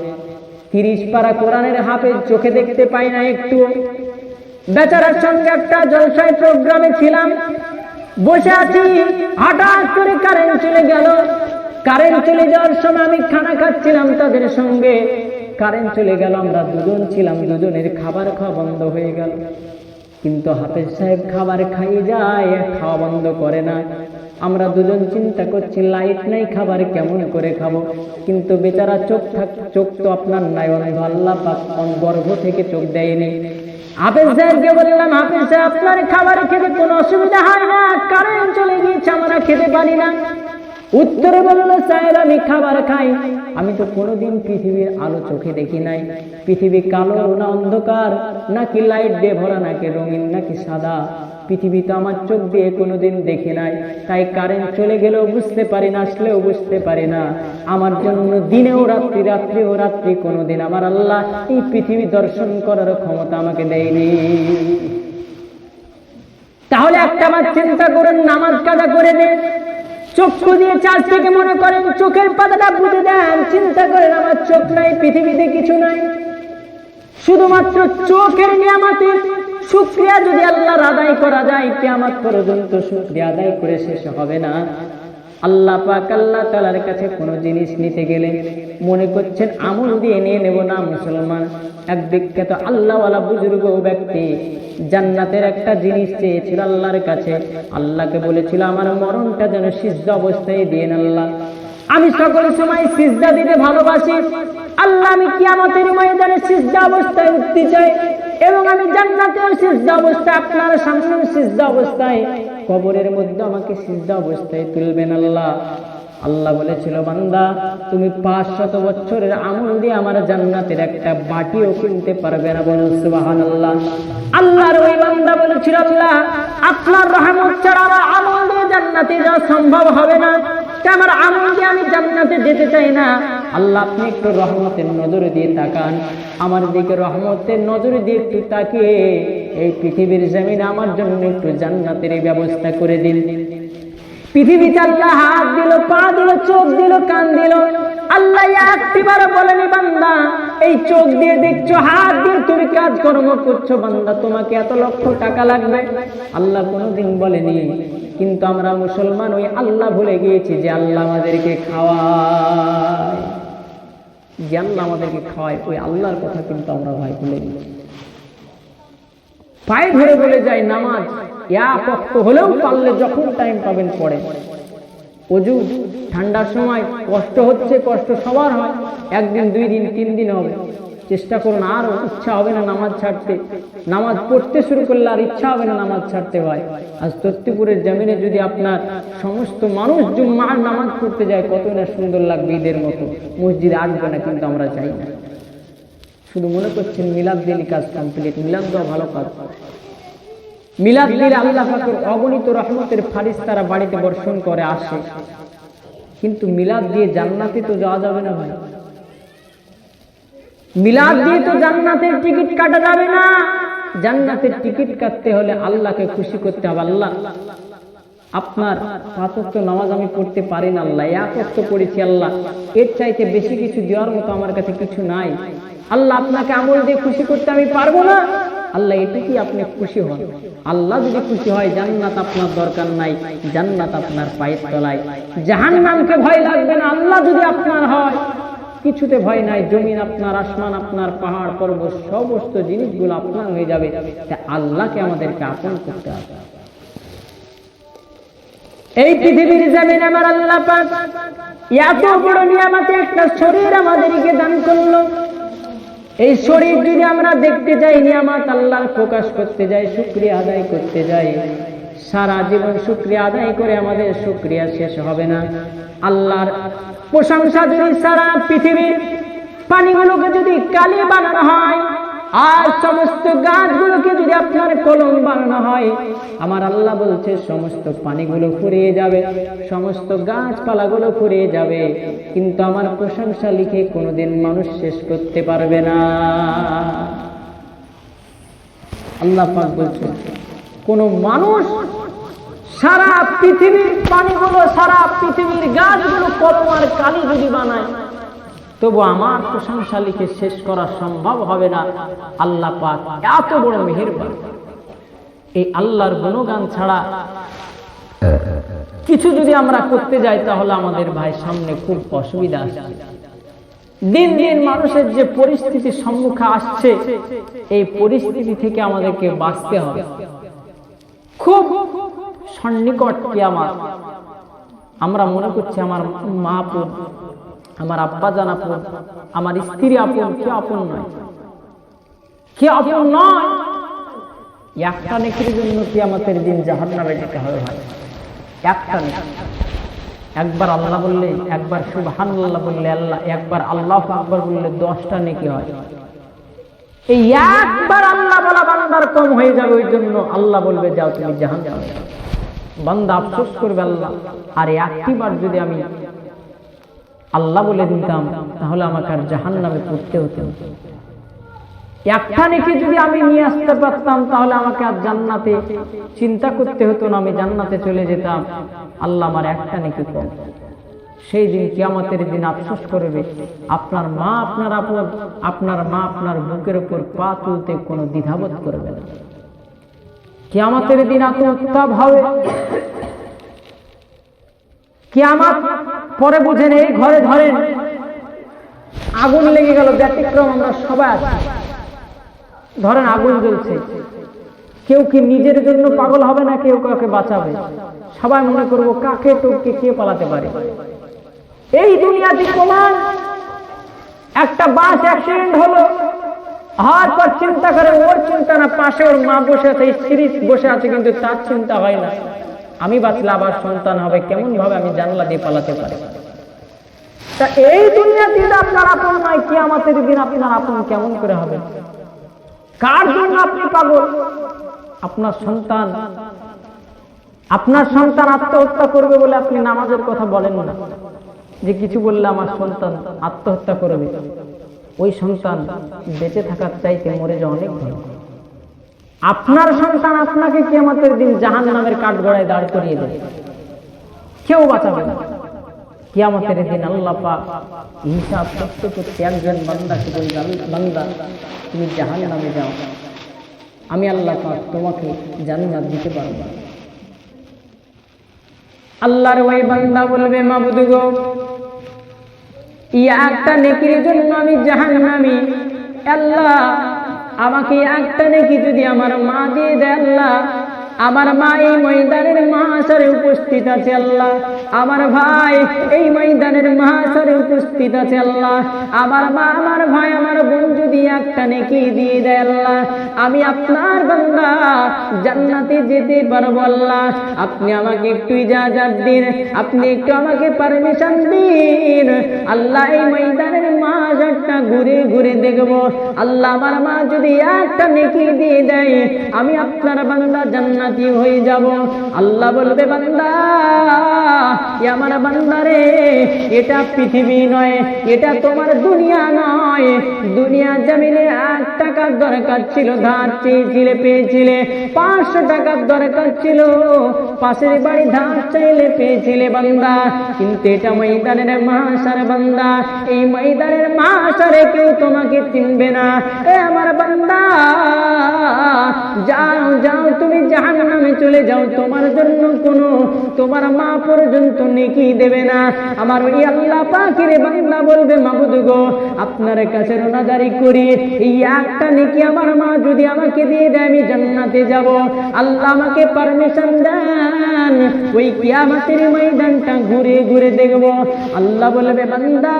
30 পারা কোরআনের হাফেজ, চোখে দেখতে পাই না একটু। বেচারার সঙ্গে একটা জলসায় প্রোগ্রামে ছিলাম, বসে আছি, হঠাৎ করে কারেন্ট চলে গেল। কারেন্ট চলে যাওয়ার সময় আমি খানা খাচ্ছিলাম তাদের সঙ্গে, কারেন্ট চলে গেল, আমরা দুজন ছিলাম, দুজনের খাবার খাওয়া বন্ধ হয়ে গেল। কিন্তু হাফেজ সাহেব খাবার খাইয়ে যায়, খাওয়া বন্ধ করে না। আমরা দুজন চিন্তা করছি, লাইট নাই, খাবার কেমন করে খাবো? কিন্তু বেচারা চোখ তো আপনার নাই, অন্ধ, আল্লাহ পাক গর্ভ থেকে চোখ দেয়নি। হাফেজ সাহেবকে বললাম, হাফেজ সাহেব আপনার খাবার খেতে কোনো অসুবিধা হয় না? কারেন্ট চলে গিয়েছে, আমরা খেতে পারি না। উত্তরে বলল, স্যার আমি খাবার খাই, আমি তো কোনোদিন পৃথিবীর আলো চোখে দেখি নাই। পৃথিবী কালো না অন্ধকার, নাকি লাইট দিয়ে ভরা, নাকি রঙিন, নাকি সাদা, পৃথিবী তো আমার চোখ দিয়ে কোনোদিন দেখি নাই। তাই কারেন্ট চলে গেলেও বুঝতে পারি না, আসলেও বুঝতে পারি না। আমার জন্য দিনেও রাত্রি, রাত্রিও রাত্রি, কোনোদিন আমার আল্লাহ এই পৃথিবী দর্শন করার ক্ষমতা আমাকে দেয়নি। তাহলে একটা বার চিন্তা করুন, নামাজ কাজা করে দেন, চক্ষু দিয়ে চার থেকে মনে করেন চোখের পাতাটা বুঝে দেন, চিন্তা করেন আমার চোখ নাই, পৃথিবীতে কিছু নাই, শুধুমাত্র চোখের নিয়ামতের শুকরিয়া যদি আল্লাহর আদায় করা যায়, কিয়ামত পর্যন্ত শুকরিয়া আদায় করে শেষ হবে না। আল্লাহ পাক আল্লাহ তাআলার কাছে কোনো জিনিস নিতে গেলে মনে করছেন আমল দিয়ে নিয়ে নেব না। মুসলমান এক বিখ্যাত আল্লাহওয়ালা বুজুর্গ ব্যক্তি জান্নাতের একটা জিনিস চেয়েছিল আল্লাহর কাছে। আল্লাহকে বলেছিল, আমার মরণটা যেন সিজদা অবস্থায় দিয়েন আল্লাহ, আমি সকল সময় সিজদা দিতে ভালোবাসি। আল্লাহ আমি কিয়ামতের ময়দানে সিজদা অবস্থায় উঠতে চাই, এবং আমি জান্নাতেও সিজদা অবস্থায়, আপনার সামনে সিজদা অবস্থায়, কবরের মধ্যে আমাকে সিজদা অবস্থায় তুলবেন আল্লাহ। আল্লাহ বলেছিল, বান্দা তুমি 500 বছরের আমল দিয়ে আমার জান্নাতের একটা বাটিও কিনতে পারবে না। বলুন সুবহানাল্লাহ। আল্লাহর ওই বান্দা বলেছিল, আল্লাহ আপনার রহমত ছাড়া আমার আমল দিয়ে জান্নাতে যাওয়া সম্ভব হবে না, আমার আমল দিয়ে আমি জান্নাতে যেতে চাই না। আল্লাহ আপনি একটু রহমতের নজরে দিয়ে তাকান, আমার দিকে রহমতের নজরে দিয়ে একটু তাকিয়ে এই পৃথিবীর জমিনে আমার জন্য একটু জান্নাতের ব্যবস্থা করে দিন। পৃথিবীতে আল্লাহ হাত দিল, পা দিল, চোখ দিল, কান দিল। আল্লাহ একটিবার বলেনি, বান্দা এই চোখ দিয়ে দেখছো, হাত দিয়ে তুমি কাজকর্ম করছো, বান্দা তোমাকে এত লক্ষ টাকা লাগবে। আল্লাহ কোনোদিন বলেনি। কিন্তু আমরা মুসলমান ওই আল্লাহ ভুলে গিয়েছি যে আল্লাহ আমাদেরকে খাওয়ায়, যে আল্লাহ আমাদেরকে খাওয়ায়, ওই আল্লাহর কথা কিন্তু আমরা ভাই ভুলে গিয়েছি। পায়ে ধরে বলে যায় নামাজ এক ওয়াক্ত হলেও পারলে যখন টাইম পাবেন পড়ে। ওযু ঠান্ডার সময় কষ্ট হচ্ছে, কষ্ট সবার হয়, একদিন 2 দিন 3 দিন হবে, চেষ্টা করুন, আর ইচ্ছা হবে না নামাজ ছাড়তে। নামাজ পড়তে শুরু করলে আর ইচ্ছা হবে না নামাজ ছাড়তে। হয় আজ তত্ত্বপুরের জমিনে যদি আপনার সমস্ত মানুষ জুম্মার নামাজ পড়তে যায়, কত না সুন্দর লাগবে, ঈদের মতো। মসজিদে আসবে না, কিন্তু আমরা চাই না, শুধু মনে করছেন মিলাদ দিলে কাজ কমপ্লিট। মিলাদ দেওয়া ভালো কাজ, মিলাদ দিলে আল্লাহ পাকের অগণিত রহমতের ফারিস্তারা বাড়িতে বর্ষণ করে আসে, কিন্তু মিলাদ দিয়ে জান্নাতে তো যাওয়া যাবে না ভাই। মিলাদ দিয়ে তো জান্নাতের টিকিট কাটা যাবে না। জান্নাতের টিকিট কাটতে হলে আল্লাহকে খুশি করতে হবে। আল্লাহ আপনার 5 ওয়াক্ত নামাজ আমি পড়তে পারি না, আল্লাহ 1 ওয়াক্ত পড়েছি, আল্লাহ এর চাইতে বেশি কিছু দেওয়ার মতো আমার কাছে কিছু নাই। আল্লাহ আপনাকে আমল দিয়ে খুশি করতে আমি পারবো না। আল্লাহ এটুকুই আপনি খুশি হন। আল্লাহ যদি খুশি হয়, জান্নাত আপনার দরকার নাই, জান্নাত আপনার পায়ের তলায়। জাহান্নামকে ভয় লাগবে না, আল্লাহ যদি আপনার হয়, কিছুতে ভয় নাই। জমিন আপনার, আসমান আপনার, পাহাড় পর্বত সমস্ত জিনিসগুলো আপনার হয়ে যাবে। তাই আল্লাহকে আমাদেরকে আপন করতে হবে। এই পৃথিবীর জমিনে আমার আল্লাহ পাক এত বড় নিয়ামতে একটা শরীর আমাদেরকে দান করলো। এই শরীর যদি আমরা দেখতে যাই, নিয়ামত আল্লাহর প্রকাশ করতে যাই, শুকরিয়া আদায় করতে যাই, সারা জীবন শুকরিয়া আদায় করে আমাদের শুকরিয়া শেষ হবে না। আল্লাহর প্রশংসা যদি সারা পৃথিবীর পানিগুলোকে যদি কালি বানানো হয়, আর সমস্ত গাছগুলোকে যদি আপনার কলম বানানো হয়, আমার আল্লাহ বলছে সমস্ত পানিগুলো ফুরিয়ে যাবে, সমস্ত গাছপালাগুলো ফুরিয়ে যাবে, কিন্তু আমার প্রশংসা লিখে কোনোদিন মানুষ শেষ করতে পারবে না। আল্লাহ পাক বলছে কোন মানুষ সারা পৃথিবীর পানিগুলো, সারা পৃথিবীর গাছগুলো কলম আর কালি যদি বানায়, তবু আমার প্রশংসা লিখে শেষ করা সম্ভব হবে না। আল্লাহ পাক এত বড় মেহেরবান। এই আল্লাহর গুণগান ছাড়া কিছু যদি আমরা করতে যাই, তাহলে আমাদের ভাই সামনে খুব অসুবিধা আসছে। দিন দিন মানুষের যে পরিস্থিতির সম্মুখে আসছে, এই পরিস্থিতি থেকে আমাদেরকে বাঁচতে হবে। খুব সন্নিকট কিয়ামত। আমরা মনে করছি আমার মা আপন, আমার আব্বা জান আপন, আমার স্ত্রী আপন, কে আপন নয়, কে আপন নয়। একটা নেকির জন্য কিয়ামতের দিন জাহান্নামে যেতে হবে ভাই। একটা নেকি, একবার আল্লাহ বললে, একবার সুবহানাল্লাহ বললে আল্লাহ, একবার আল্লাহু আকবার বললে 10টা নেকি হয়। এই একবার আল্লাহ বলা বান্দার কম হয়ে যাবে, ওই জন্য আল্লাহ বলবে যাও তুমি জাহান্নামে। বান্দা আফসোস করবে, আল্লাহ আর একটিবার যদি আমি আল্লাহ বলে দিতাম, তাহলে আমাকে আর জাহান্নামে পড়তে হতো। একটা নেকি যদি আমি নিয়ে আসতে পারতাম, তাহলে আমাকে আর জান্নাতে চিন্তা করতে হতো না, আমি জান্নাতে চলে যেতাম। আল্লাহ আমার একটা নেকি কম। সেই দিন কিয়ামতের দিন আফসোস করবে। আপনার মা আপনার আপন, আপনার মা আপনার বুকের উপর পা তুলতে কোনো দ্বিধাবোধ করবে না। কিয়ামতের দিন এত উত্তাপ হবে, কিয়ামত পরে বুঝেন। এই ঘরে ধরেন আগুন লেগে গেল, ব্যতিক্রম আমরা সবাই আছি। ধরেন আগুন জ্বলছে, কেউ কি নিজের জন্য পাগল হবে না, কেউ কাউকে বাঁচাবে? সবাই মনে করবো কাকে টোকে কে পালাতে পারে। এই দুনিয়াতে প্রমাণ, একটা বাস অ্যাক্সিডেন্ট হলো, হওয়ার পর চিন্তা করে ওর চিন্তা না, পাশে ওর মা বসে আছে, স্ত্রী বসে আছে, কিন্তু তার চিন্তা হয় না। আমি বাঁচলে আবার সন্তান হবে, কেমন ভাবে আমি জানলা দিয়ে পালাতে পারি? তা এই দুনিয়াতে আপনার আপন নয়, কিয়ামতের দিন আপনার আপন কেমন করে হবে? কার জন্য আপনি পাগল? আপনার সন্তান আত্মহত্যা করবে বলে আপনি নামাজের কথা বলেন না, যে কিছু বললে আমার সন্তান আত্মহত্যা করবে। ওই সন্তান বেঁচে থাকার চাইতে মরে যাওয়া অনেক ভালো। আপনার সন্তান আপনাকে কিয়ামতের দিন জাহান্নামের কাঠগড়ায় দাঁড় করিয়ে দেবে, কেউ বাঁচাবে না। কিয়ামতের দিন আল্লাহ পাক হিসাব করতে করতে একজন বান্দাকে বলবে, বান্দা তুমি জাহান্নামে যাও, আমি আল্লাহ পাক তোমাকে জান্নাত দিতে পারবো না। আল্লাহর ওই বান্দা বলবে, মাবুদ গো, একটা নেকির জন্য আমি জাহান্নামী, আল্লাহ আমাকে একটা নেকি যদি আমার মা দিয়ে দেয়, আল্লাহ আমার মা এই ময়দানের মাহশরে উপস্থিত আছে, আল্লাহ আমার ভাই এই ময়দানের মাহশরে উপস্থিত আছে, আল্লাহ আমার মা আমার ভাই আমার বোন যদি একটা নেকি দিয়ে দেয়, আল্লাহ আমি আপনার বান্দা জান্নাতে যেতে পারবো। আল্লাহ আপনি আমাকে একটু ইজাজত দিন, আপনি একটু আমাকে পারমিশন দিন, আল্লাহ এই ময়দানের মাহশরটা ঘুরে ঘুরে দেখবো, আল্লাহ আমার মা যদি একটা নেকি দিয়ে দেয়, আমি আপনার বান্দা জান্নাত হয়ে যাব। আল্লাহ বলবে, বান্দা আমার বান্দারে, এটা পৃথিবী নয়, এটা তোমার দুনিয়া নয়। দুনিয়া জমিনে 8 টাকার দরকার ছিল, ধার চেয়েছিলে পেয়েছিলে, 500 টাকার দরকার ছিল, পাশের বাড়ি ধার চাইলে পেয়েছিলে বান্দা, কিন্তু এটা ময়দানের মাহশর বান্দা, এই ময়দানের মাহশরে কেউ তোমাকে চিনবে না। এ আমার বান্দা, যাও যাও তুমি জাহান্নামে চলে যাও, তোমার জন্য কোনো তোমার মা পর্যন্ত নেকি দেবে না। আমার ওই আল্লাহ পাকের বান্দা বলবে, মাবুদ গো, আপনার কাছে রোনাজারি করি, এই একটা নেকি আমার মা যদি আমাকে দিয়ে দেয়, আমি জান্নাতে যাব। আল্লাহ আমাকে পারমিশন দেন, ওই কিয়ামতের ময়দানটা ঘুরে ঘুরে দেখব। আল্লাহ বলবে, বান্দা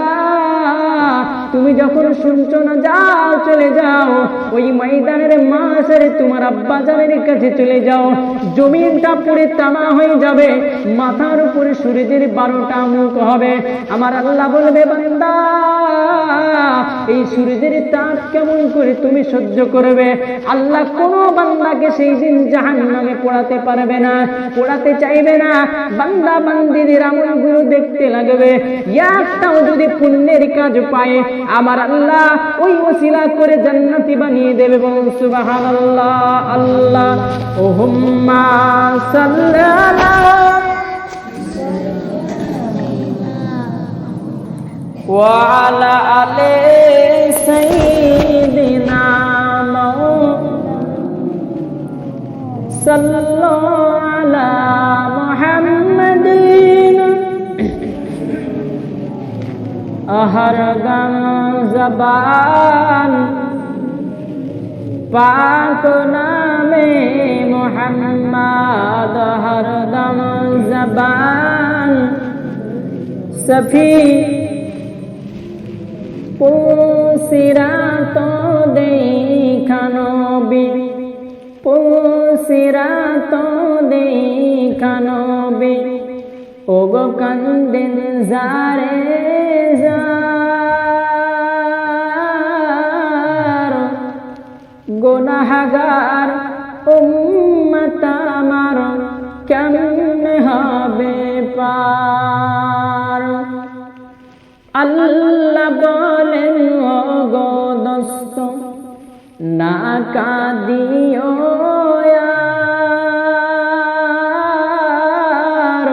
তুমি যখন শুনছো না, যাও চলে যাও ওই ময়দানের মাহশরে তোমার আব্বা জানের কাছে চলে যাও, জমিনটা পুরো তামা হয়ে যাবে, মাথার উপরে সূর্যের 12টা মুখ হবে। আমার আল্লাহ বলবে, বান্দা এই সূর্যের তাপ কেমন করে তুমি সহ্য করবে? আল্লাহ কোনো বান্দাকে সেই দিন জাহান্নামে পোড়াতে পারবে না, পোড়াতে চাইবে না। বান্দা বান্দিদের আমলগুলো দেখতে লাগবে, একটাও যদি পুণ্যের কাজ পায়, আমার আল্লাহ ওই ওসিলা করে জান্নাতি বানিয়ে দেবে। বলুন সুবহানাল্লাহ। আল্লাহ ওহুম্মা সাল্লাল্লাহু ওয়া আলা আলি সাইয়্যিদিনা সাল্লাল্লাহু আলা মুহাম্মাদিন हर गम ज़बान पाक नामे मोहम्मद, हर दम ज़बान सफी पुसिरातो देखानो बी, पुसिरातो देखानो बी, ओगो कंदिन जारे गुनाहगार उम्मत আমার কেমনে হবে পার? আল্লাহ বলেন, ও গো দোস্ত না কাঁদিও আর,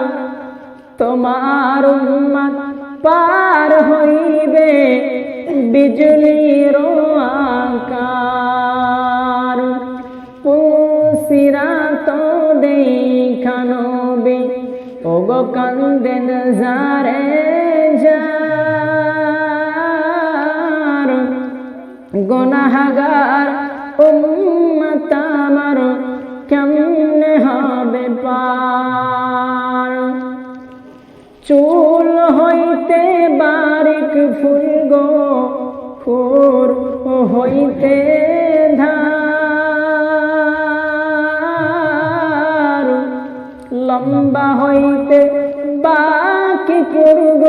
তোমার উম্মত পার হইবে বিজলির আকার, পুসিরাতো দেখানো বি, ওগো কান্দেন যারে যার, গুনাহগার উম্মত আমার কেমনে হবে পার? চুল হইতে বারিক ফুল গো, খুর হইতে ধার, লম্বা হইতে বাকি করব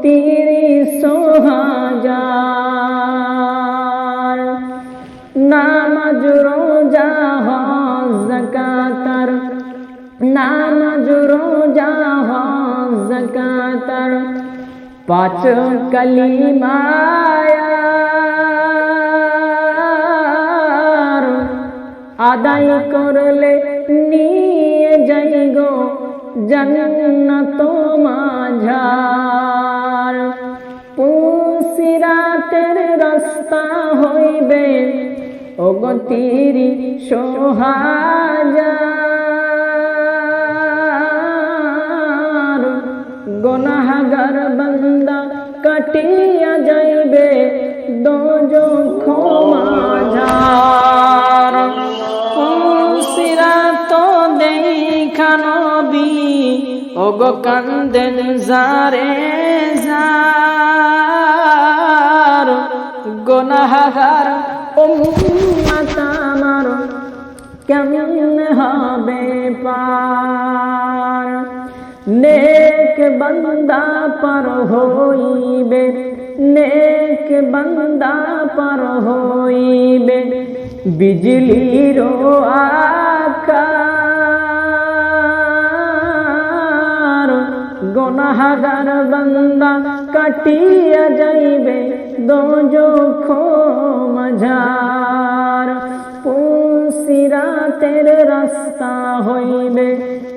30,000 নামাজ রোজা হজ যাকাত নামাজ রোজা হজ যাকাত 5 কালিমা আদায় করলে নিয়ে যাই গো জান্নাত মাঝার পুসিরাতের রাস্তা হইবে ওগো 30,000 গুনাহগার বান্দা কাটিয়া যাইবে দোজখ মাঝার পুসিরাত দেখা নবী ওগো কান্দেন জারে জার গুনাহগার উম্মত আমার কেমন হবে পার নেক বান্দা পার হইবে নেক বান্দা পার হইবে বিজলির আকার গুনাহগার বান্দা কাটিয়া যাইবে দোজখ মাঝার পুসিরাতের রাস্তা হইবে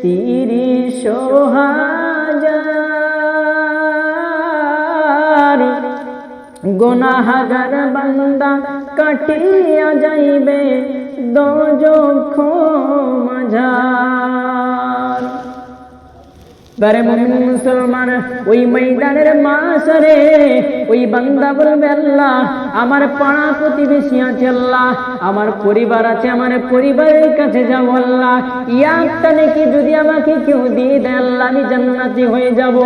30,000 গুনাহগার বান্দা কাটিয়া যাইবে দোজখ মাঝার বারে মুমিন মুসলমান ওই ময়দানের মাসরে ওই বান্দা বলবে আল্লাহ আমার পাড়া প্রতিবেশী আছে আল্লাহ আমার পরিবার আছে আমার পরিবারের কাছে যাব আল্লাহ একটা নাকি যদি আমাকে কেউ দিয়ে দেয় আল্লাহ আমি জান্নাতি হয়ে যাব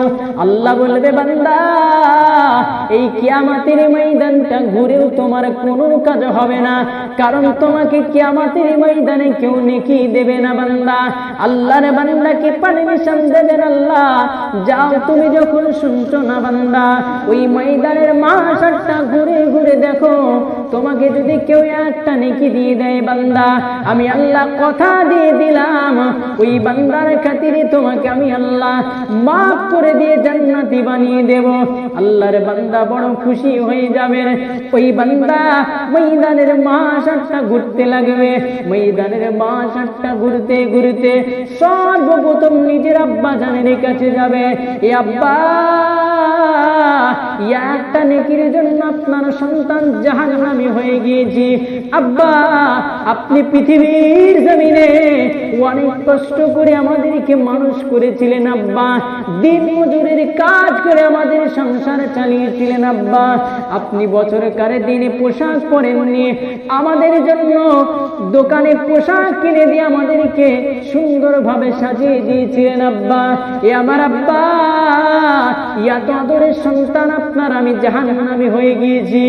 আল্লাহ বলবে বান্দা এই কিয়ামতের ময়দানটা ঘুরেও তোমার কোনো কাজ হবে না কারণ তোমাকে কিয়ামতের ময়দানে কেউ নেকি দেবে না বান্দা আল্লাহর বান্দাকে পারমিশন দেবেন আল্লাহ যাও তুমি যখন শুনছো না বান্দা ওই ময়দানের মাশারটা ঘুরে ঘুরে দেখো তোমাকে যদি কেউ একটা নেকি দিয়ে দেয় বান্দা আমি আল্লাহ কথা দিয়ে দিলাম ওই বান্দার খাতিরে তোমাকে আমি আল্লাহ মাফ করে দিয়ে জান্নাতি বানিয়ে দেব আল্লাহর বান্দা বড় খুশি হয়ে যাবেন ওই বান্দা ময়দানের মাশারটা ঘুরতে লাগবে ময়দানের মাশারটা ঘুরতে ঘুরতে সর্বপ্রথম নিজের আব্বা জানের কাছে যাবে এ আব্বা একটা নেকির জন্য আপনার সন্তান জাহান্নামী হয়ে গিয়েছে আব্বা আপনি পৃথিবীর জমিনে অনেক কষ্ট করে আমাদেরকে মানুষ করেছিলেন আব্বা দিন মজুরের কাজ করে আমাদের সংসার চালিয়েছিলেন আব্বা আপনি বছর কারে দিনে পোশাক পরেননি আমাদের জন্য দোকানে পোশাক কিনে দিয়ে আমাদেরকে সুন্দরভাবে সাজিয়ে দিয়েছিলেন আব্বা এ আমার আব্বা এত আদরের সন্তান আপনার আমি জাহান্নামী হয়ে গিয়েছি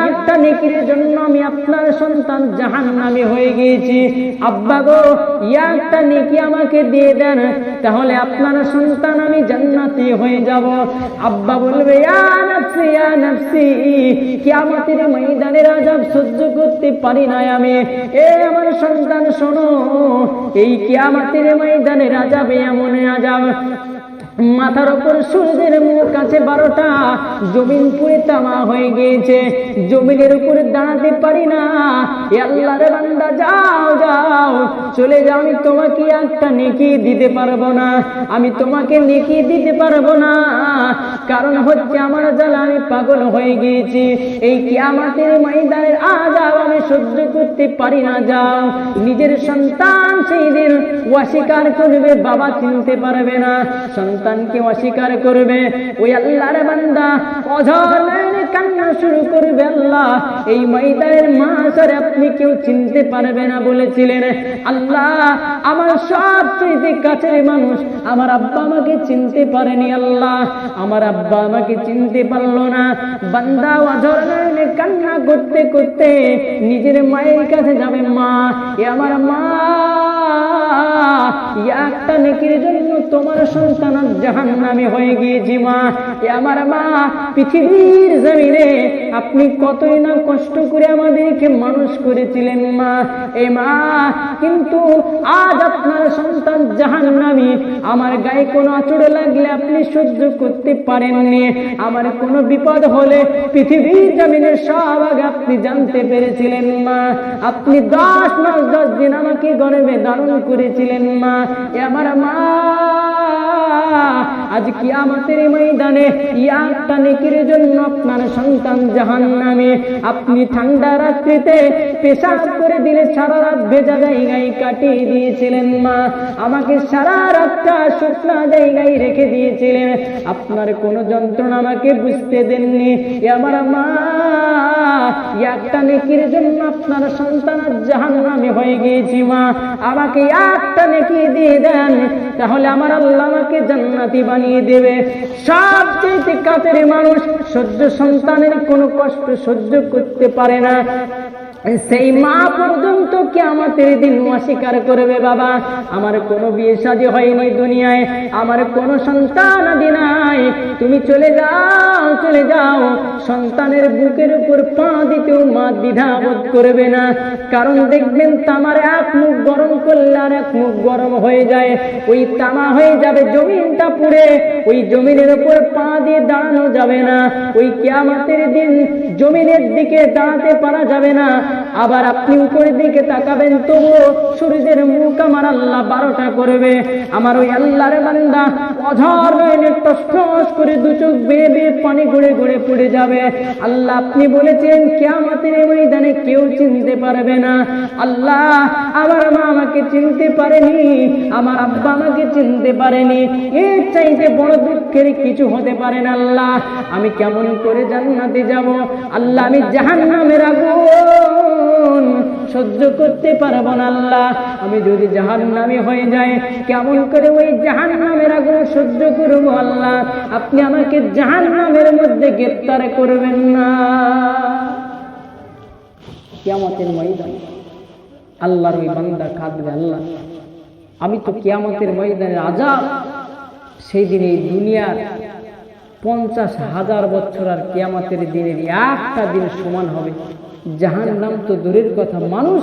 একটা নেকির জন্য আমি আপনার সন্তান জাহান্নামী হয়ে গিয়েছি আব্বা গো একটা নেকি আমাকে দিয়ে দেন তাহলে আপনার সন্তান আমি জান্নাতি হয়ে যাব আব্বা বলবে ইয়া নাফসি কিয়ামতের ময়দানের আযাব সহ্য করতে পারি না আমি এ আমার সন্তান শোনো এই কিয়ামতের ময়দানের আযাবে এমন আযাব মাথার উপর সূর্যের মুখ কাছে 12টা জমিন পুরে তামা হয়ে গিয়েছে জমিনের উপরে দাঁড়াতে পারি না এ আল্লাহর বান্দা যাও যাও চলে যাও আমি তোমাকে একটা নেকি দিতে পারবো না আমি তোমাকে নেকি দিতে পারবো না কারণ হচ্ছে আমার জ্বালা আমি পাগল হয়ে গিয়েছি এই কিয়ামতের ময়দানের আযাব আমি সহ্য করতে পারি না যাও নিজের সন্তান সেই দিন অস্বীকার করবে বাবা চিনতে পারবে না সন্তানকে অস্বীকার করবে ওই আল্লাহর বান্দা অঝর নয়নে কান্না শুরু করবে আল্লাহ এই ময়দানের মাঝারে আপনি কেউ চিনতে পারবে না বলেছিলেন আল্লাহ আমার সবচেয়ে কাছের মানুষ আমার আব্বা আমাকে চিনতে পারেনি আল্লাহ আমার আব্বা আমাকে চিনতে পারলো না বান্দা অঝর নয়নে কান্না করতে করতে নিজের মায়ের কাছে যাবে মা এ আমার মা একটা নেকির জন্য তোমার সন্তান জাহান্নামী হয়ে গিয়েছে মা। আমার মা, পৃথিবীর জমিনে আপনি কতই না কষ্ট করে আমাদেরকে মানুষ করেছিলেন মা। এ মা, কিন্তু আজ আপনার সন্তান জাহান্নামী। আমার গায়ে কোনো আঁচড় লাগলে আপনি সহ্য করতে পারেননি। আমার কোনো বিপদ হলে পৃথিবীর জমিনের সব আগে আপনি জানতে পেরেছিলেন মা। আপনি 10 মাস 10 দিন আমাকে গর্ভে ধারণ করেছিলেন মা। আমার মা, আজ কিয়ামতের ময়দানে একটা নেকির জন্য আপনার সন্তান জাহান্নামী। আপনি ঠান্ডা রাত্রিতে পেশাব করে দিলে সারা রাত ভেজা জায়গায় কাটিয়ে দিয়েছিলেন মা। আমাকে সারা রাতটা শুকনা জায়গায় রেখে দিয়েছিলেন। আপনার কোনো যন্ত্রণা আমাকে বুঝতে দেননি। আমার মা, একটা নেকির জন্য আপনার সন্তান জাহান্নামী হয়ে গিয়েছি মা। আমাকে একটা নেকি দিয়ে দেন, তাহলে আমার আল্লাহ আমাকে জান্নাতি বানিয়ে দেবে। সবচেয়ে কাফের মানুষ সন্তানের কোনো কষ্ট সহ্য করতে পারে না। সেই মা পর্যন্ত কিয়ামতের দিন অস্বীকার করবে, বাবা আমার কোনো বিয়ে শাদী হয়নি দুনিয়ায়, আমার কোনো সন্তান আদি নাই, তুমি চলে যাও চলে যাও। সন্তানের বুকের উপর পা দিতেও মা দ্বিধাবোধ করবে না। কারণ দেখবেন তামার এক মুখ গরম করলে আর এক মুখ গরম হয়ে যায়। ওই তামা হয়ে যাবে, জমিনটা পুড়ে, ওই জমিনের উপর পা দিয়ে দাঁড়ানো যাবে না। ওই কিয়ামতের দিন জমিনের দিকে দাঁড়াতে পারা যাবে না। আবার আপনি উপরের দিকে তাকাবেন, তবুও সূর্যের মুখ আমার আল্লাহ 12টা করবে। আমার ওই আল্লাহর বান্দা অঝর নয়নে টসটস করে দু চোখ বেয়ে বেয়ে পানি গড়ে গড়ে পড়ে যাবে। আল্লাহ আপনি বলেছেন কিয়ামতের ময়দানে কেউ চিনতে পারবে না। আল্লাহ, আমার মা আমাকে চিনতে পারেনি, আমার আব্বা আমাকে চিনতে পারেনি, এর চাইতে বড় দুঃখের কিছু হতে পারে না। আল্লাহ, আমি কেমন করে জান্নাতে যাব? আল্লাহ, আমি জাহান্নামের আগুন সহ্য করতে পারবো না। আল্লাহ, আমি যদি জাহান্নামী হয়ে যাই, কেমন করে ওই জাহান্নামের আগুন সহ্য করবো? আল্লাহ, আপনি আমাকে জাহান্নামের মধ্যে গ্রেফতার করবেন না। কিয়ামতের ময়দানে আল্লাহর ওই বান্দা কাঁদবে, আল্লাহ আমি তো কিয়ামতের ময়দানের আযাব, সেই দিন এই দুনিয়ার 50,000 বছর আর কিয়ামতের দিনের একটা দিন সমান হবে। জাহান্নাম তো দূরের কথা, মানুষ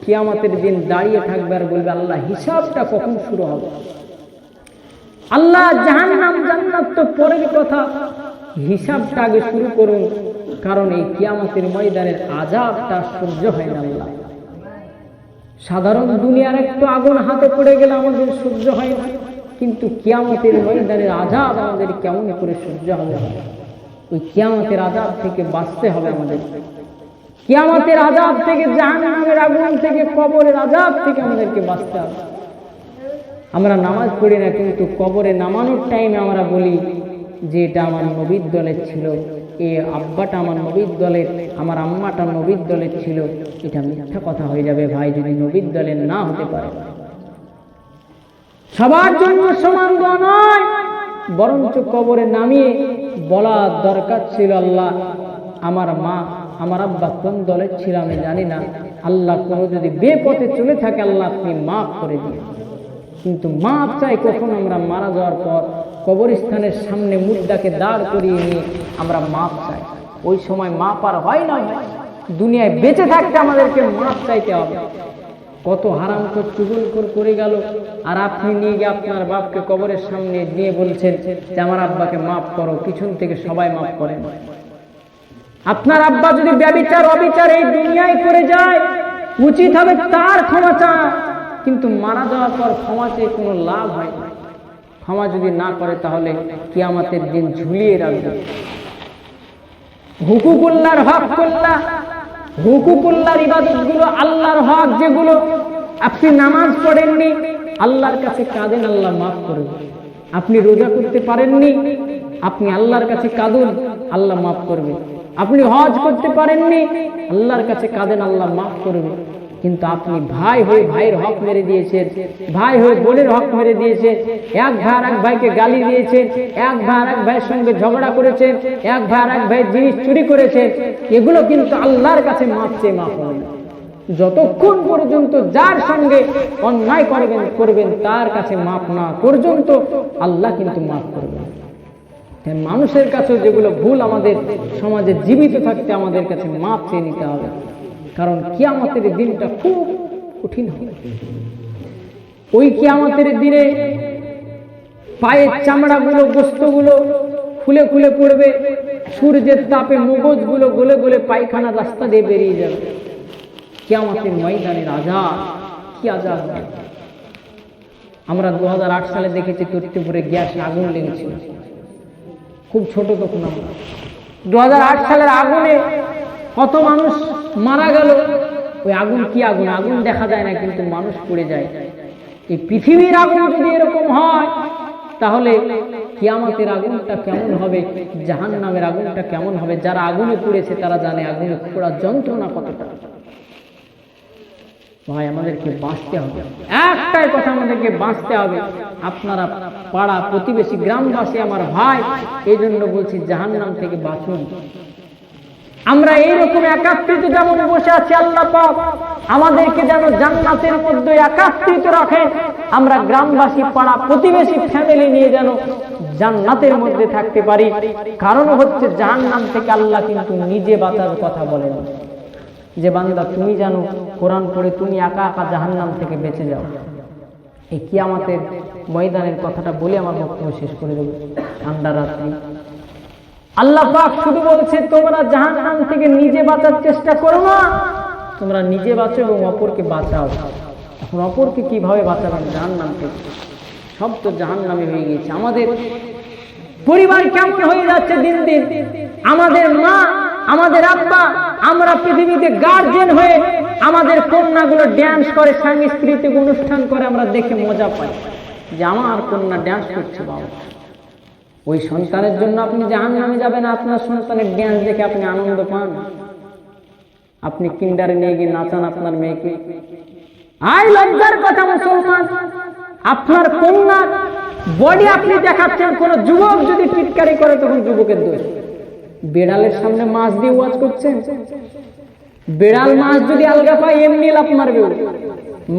কিয়ামতের দিন দাঁড়িয়ে থাকবে আর বলবে আল্লাহ হিসাবটা কখন শুরু হবে? আল্লাহ, জাহান্নাম জান্নাত তো পরের কথা, হিসাবটা আগে শুরু করুন। কারণ এই কিয়ামতের ময়দানের আযাবটা সহ্য হয় না। আল্লাহ, সাধারণ দুনিয়ার একটু আগুন হাতে পড়ে গেলে আমাদের সহ্য হয় না, কিন্তু কিয়ামতের ময়দানের আযাব আমাদের কেমন করে সহ্য হবে? ওই কিয়ামতের আযাব থেকে বাঁচতে হবে আমাদের। কিয়ামতের আযাব থেকে, জাহান্নামের আগুন থেকে, কবরের আযাব থেকে আমাদেরকে বাঁচতে হবে। আমরা নামাজ পড়ি না, কিন্তু কবরে নামানোর টাইমে আমরা বলি যে এটা আমার নবীর দলের ছিল, এই আব্বাটা আমার নবীর দলের, আমার আম্মাটা নবীর দলের ছিল। এটা মিথ্যা কথা হয়ে যাবে ভাই, যদি নবীর দলের না হতে পারে। সবার জন্য সমান দোয়া নয়, বরঞ্চ কবরে নামিয়ে বলা দরকার ছিল আল্লাহ আমার মা আমার আব্বা কোন দলের ছিল আমি জানি না, আল্লাহ কোনো যদি বেপথে চলে থাকে আল্লাহ আপনি মাফ করে দিন। কিন্তু মাফ চাই কখন? আমরা মারা যাওয়ার পর কবরস্থানের সামনে মুর্দাকে দাঁড় করিয়ে নিয়ে আমরা মাফ চাই। ওই সময় মাফ আর হয় না। দুনিয়ায় বেঁচে থাকতে আমাদেরকে মাফ চাইতে হবে। কত হারাম তো চুগল করে গেল, আর আপনি নিয়ে গিয়ে আপনার বাপকে কবরের সামনে নিয়ে বলছেন যে আমার আব্বাকে মাফ করো, পিছন থেকে সবাই মাফ করে। আপনার আব্বা যদি ব্যভিচার অবিচার এই দুনিয়ায় করে যায়, উচিত হবে তার ক্ষমা চাওয়া, কিন্তু মারা যাওয়ার পর ক্ষমা চেয়ে কোনো লাভ হয় না। ক্ষমা যদি না করে তাহলে কিয়ামতের দিন ঝুলিয়ে রাখবে। হুকুকুল্লাহর হক করলা, হুকুকুল্লাহর ইবাদতগুলো, আল্লাহর হক যেগুলো আপনি নামাজ পড়েননি, আল্লাহর কাছে কাঁদেন, আল্লাহ মাফ করবে। আপনি রোজা করতে পারেননি, আপনি আল্লাহর কাছে কাঁদুন, আল্লাহ মাফ করবে। আপনি হজ করতে পারেননি, আল্লাহর কাছে কাঁদেন, আল্লাহ মাফ করবে। কিন্তু আপনি ভাই হয়ে ভাইয়ের হক মেরে দিয়েছেন, ভাই হয়ে বোনের হক মেরে দিয়েছেন, এক ভাই আর এক ভাইকে গালি দিয়েছেন, এক ভাই আর এক ভাইয়ের সঙ্গে ঝগড়া করেছেন, এক ভাই আর এক ভাইয়ের জিনিস চুরি করেছেন, এগুলো কিন্তু আল্লাহর কাছে মাফ চেয়ে মাফ হবে না। যতক্ষণ পর্যন্ত যার সঙ্গে অন্যায় করবেন তার কাছে মাফ না পর্যন্ত আল্লাহ কিন্তু মাফ করবেন। মানুষের কাছে যেগুলো ভুল আমাদের সমাজে জীবিত থাকতে আমাদের কাছে মাফ চেয়ে নিতে হবে, কারণ কিয়ামতের দিনটা খুব কঠিন হবে। ওই কিয়ামতের দিনে পায়ের চামড়াগুলো গোস্তগুলো খুলে খুলে পড়বে, সূর্যের তাপে মগজগুলো গলে গলে পায়খানা রাস্তা দিয়ে বেরিয়ে যাবে। কিয়ামতের ময়দানের আযাব, কি আযাব! আমরা 2008 সালে দেখেছি তত্ত্বপুরে গ্যাসে আগুন লেগেছিল, খুব ছোট তখন আমরা। 2008 সালের আগুনে কত মানুষ মারা গেল। ওই আগুন কি আগুন? আগুন দেখা যায় না, কিন্তু মানুষ পড়ে যায়। এই পৃথিবীর আগুন যদি এরকম হয়, তাহলে কিয়ামতের আগুনটা কেমন হবে, জাহান্নামের আগুনটা কেমন হবে? যারা আগুনে পুড়েছে তারা জানে আগুনে পোড়া যন্ত্রণা কতটা। ভাই, আমাদেরকে বাঁচতে হবে, একটাই কথা, আমাদেরকে বাঁচতে হবে। আপনারা পাড়া প্রতিবেশী গ্রামবাসী আমার ভাই, এই জন্য বলছি জাহান্নাম থেকে বাঁচুন। আমরা এইরকম একাত্রিত যেমন বসে আছি, আল্লাহ পাক আমাদেরকে যেন জান্নাতের মধ্যে একাত্রিত রাখেন। আমরা গ্রামবাসী পাড়া প্রতিবেশী ফ্যামিলি নিয়ে যেন জান্নাতের মধ্যে থাকতে পারি। কারণ হচ্ছে জাহান্নাম থেকে আল্লাহ কিন্তু নিজে বাঁচার কথা বলেন, যে বান্দা তুমি জানো কোরআন পড়ে তুমি একা একা জাহান্নাম থেকে বেঁচে যাও। এই কিয়ামতের ময়দানের কথাটা বলে আমার বক্তব্য শেষ করে দেব। ঠান্ডা রাত্রি, আল্লাহ পাক শুধু বলছে তোমরা জাহান্নাম থেকে নিজে বাঁচার চেষ্টা করো না, তোমরা নিজে বাঁচো এবং অপরকে বাঁচাও। এখন অপরকে কিভাবে বাঁচাবেন? জাহান্নাম থেকে। সব তো জাহান্নামে হয়ে গেছে। আমাদের পরিবার কেমন হয়ে যাচ্ছে দিন দিন। আমাদের মা, আমাদের আব্বা, আমরা পৃথিবীতে গার্জেন হয়ে আমাদের কন্যাগুলো ড্যান্স করে, সাংস্কৃতিক অনুষ্ঠান করে, আমরা দেখে মজা পাই যে আমার কন্যা ড্যান্স করছে। বাবা, ওই সন্তানের জন্য আপনি জাহান্নামে যাবেন, আপনার সন্তানের ড্যান্স দেখে আপনি আনন্দ পান? আপনি কিন্ডারে নিয়ে গিয়ে নাচান আপনার মেয়েকে। আই লজ্জার কথা মুসলমান, আপনার কন্যা বডি আপনি দেখাচ্ছেন, কোন যুবক যদি টিটকারি করে তখন যুবকের দোষ। বেড়ালের সামনে মাছ দিয়ে ওয়াজ করছেন, বেড়াল মাছ যদি আলগা পায় এমনি লাফ মারবে,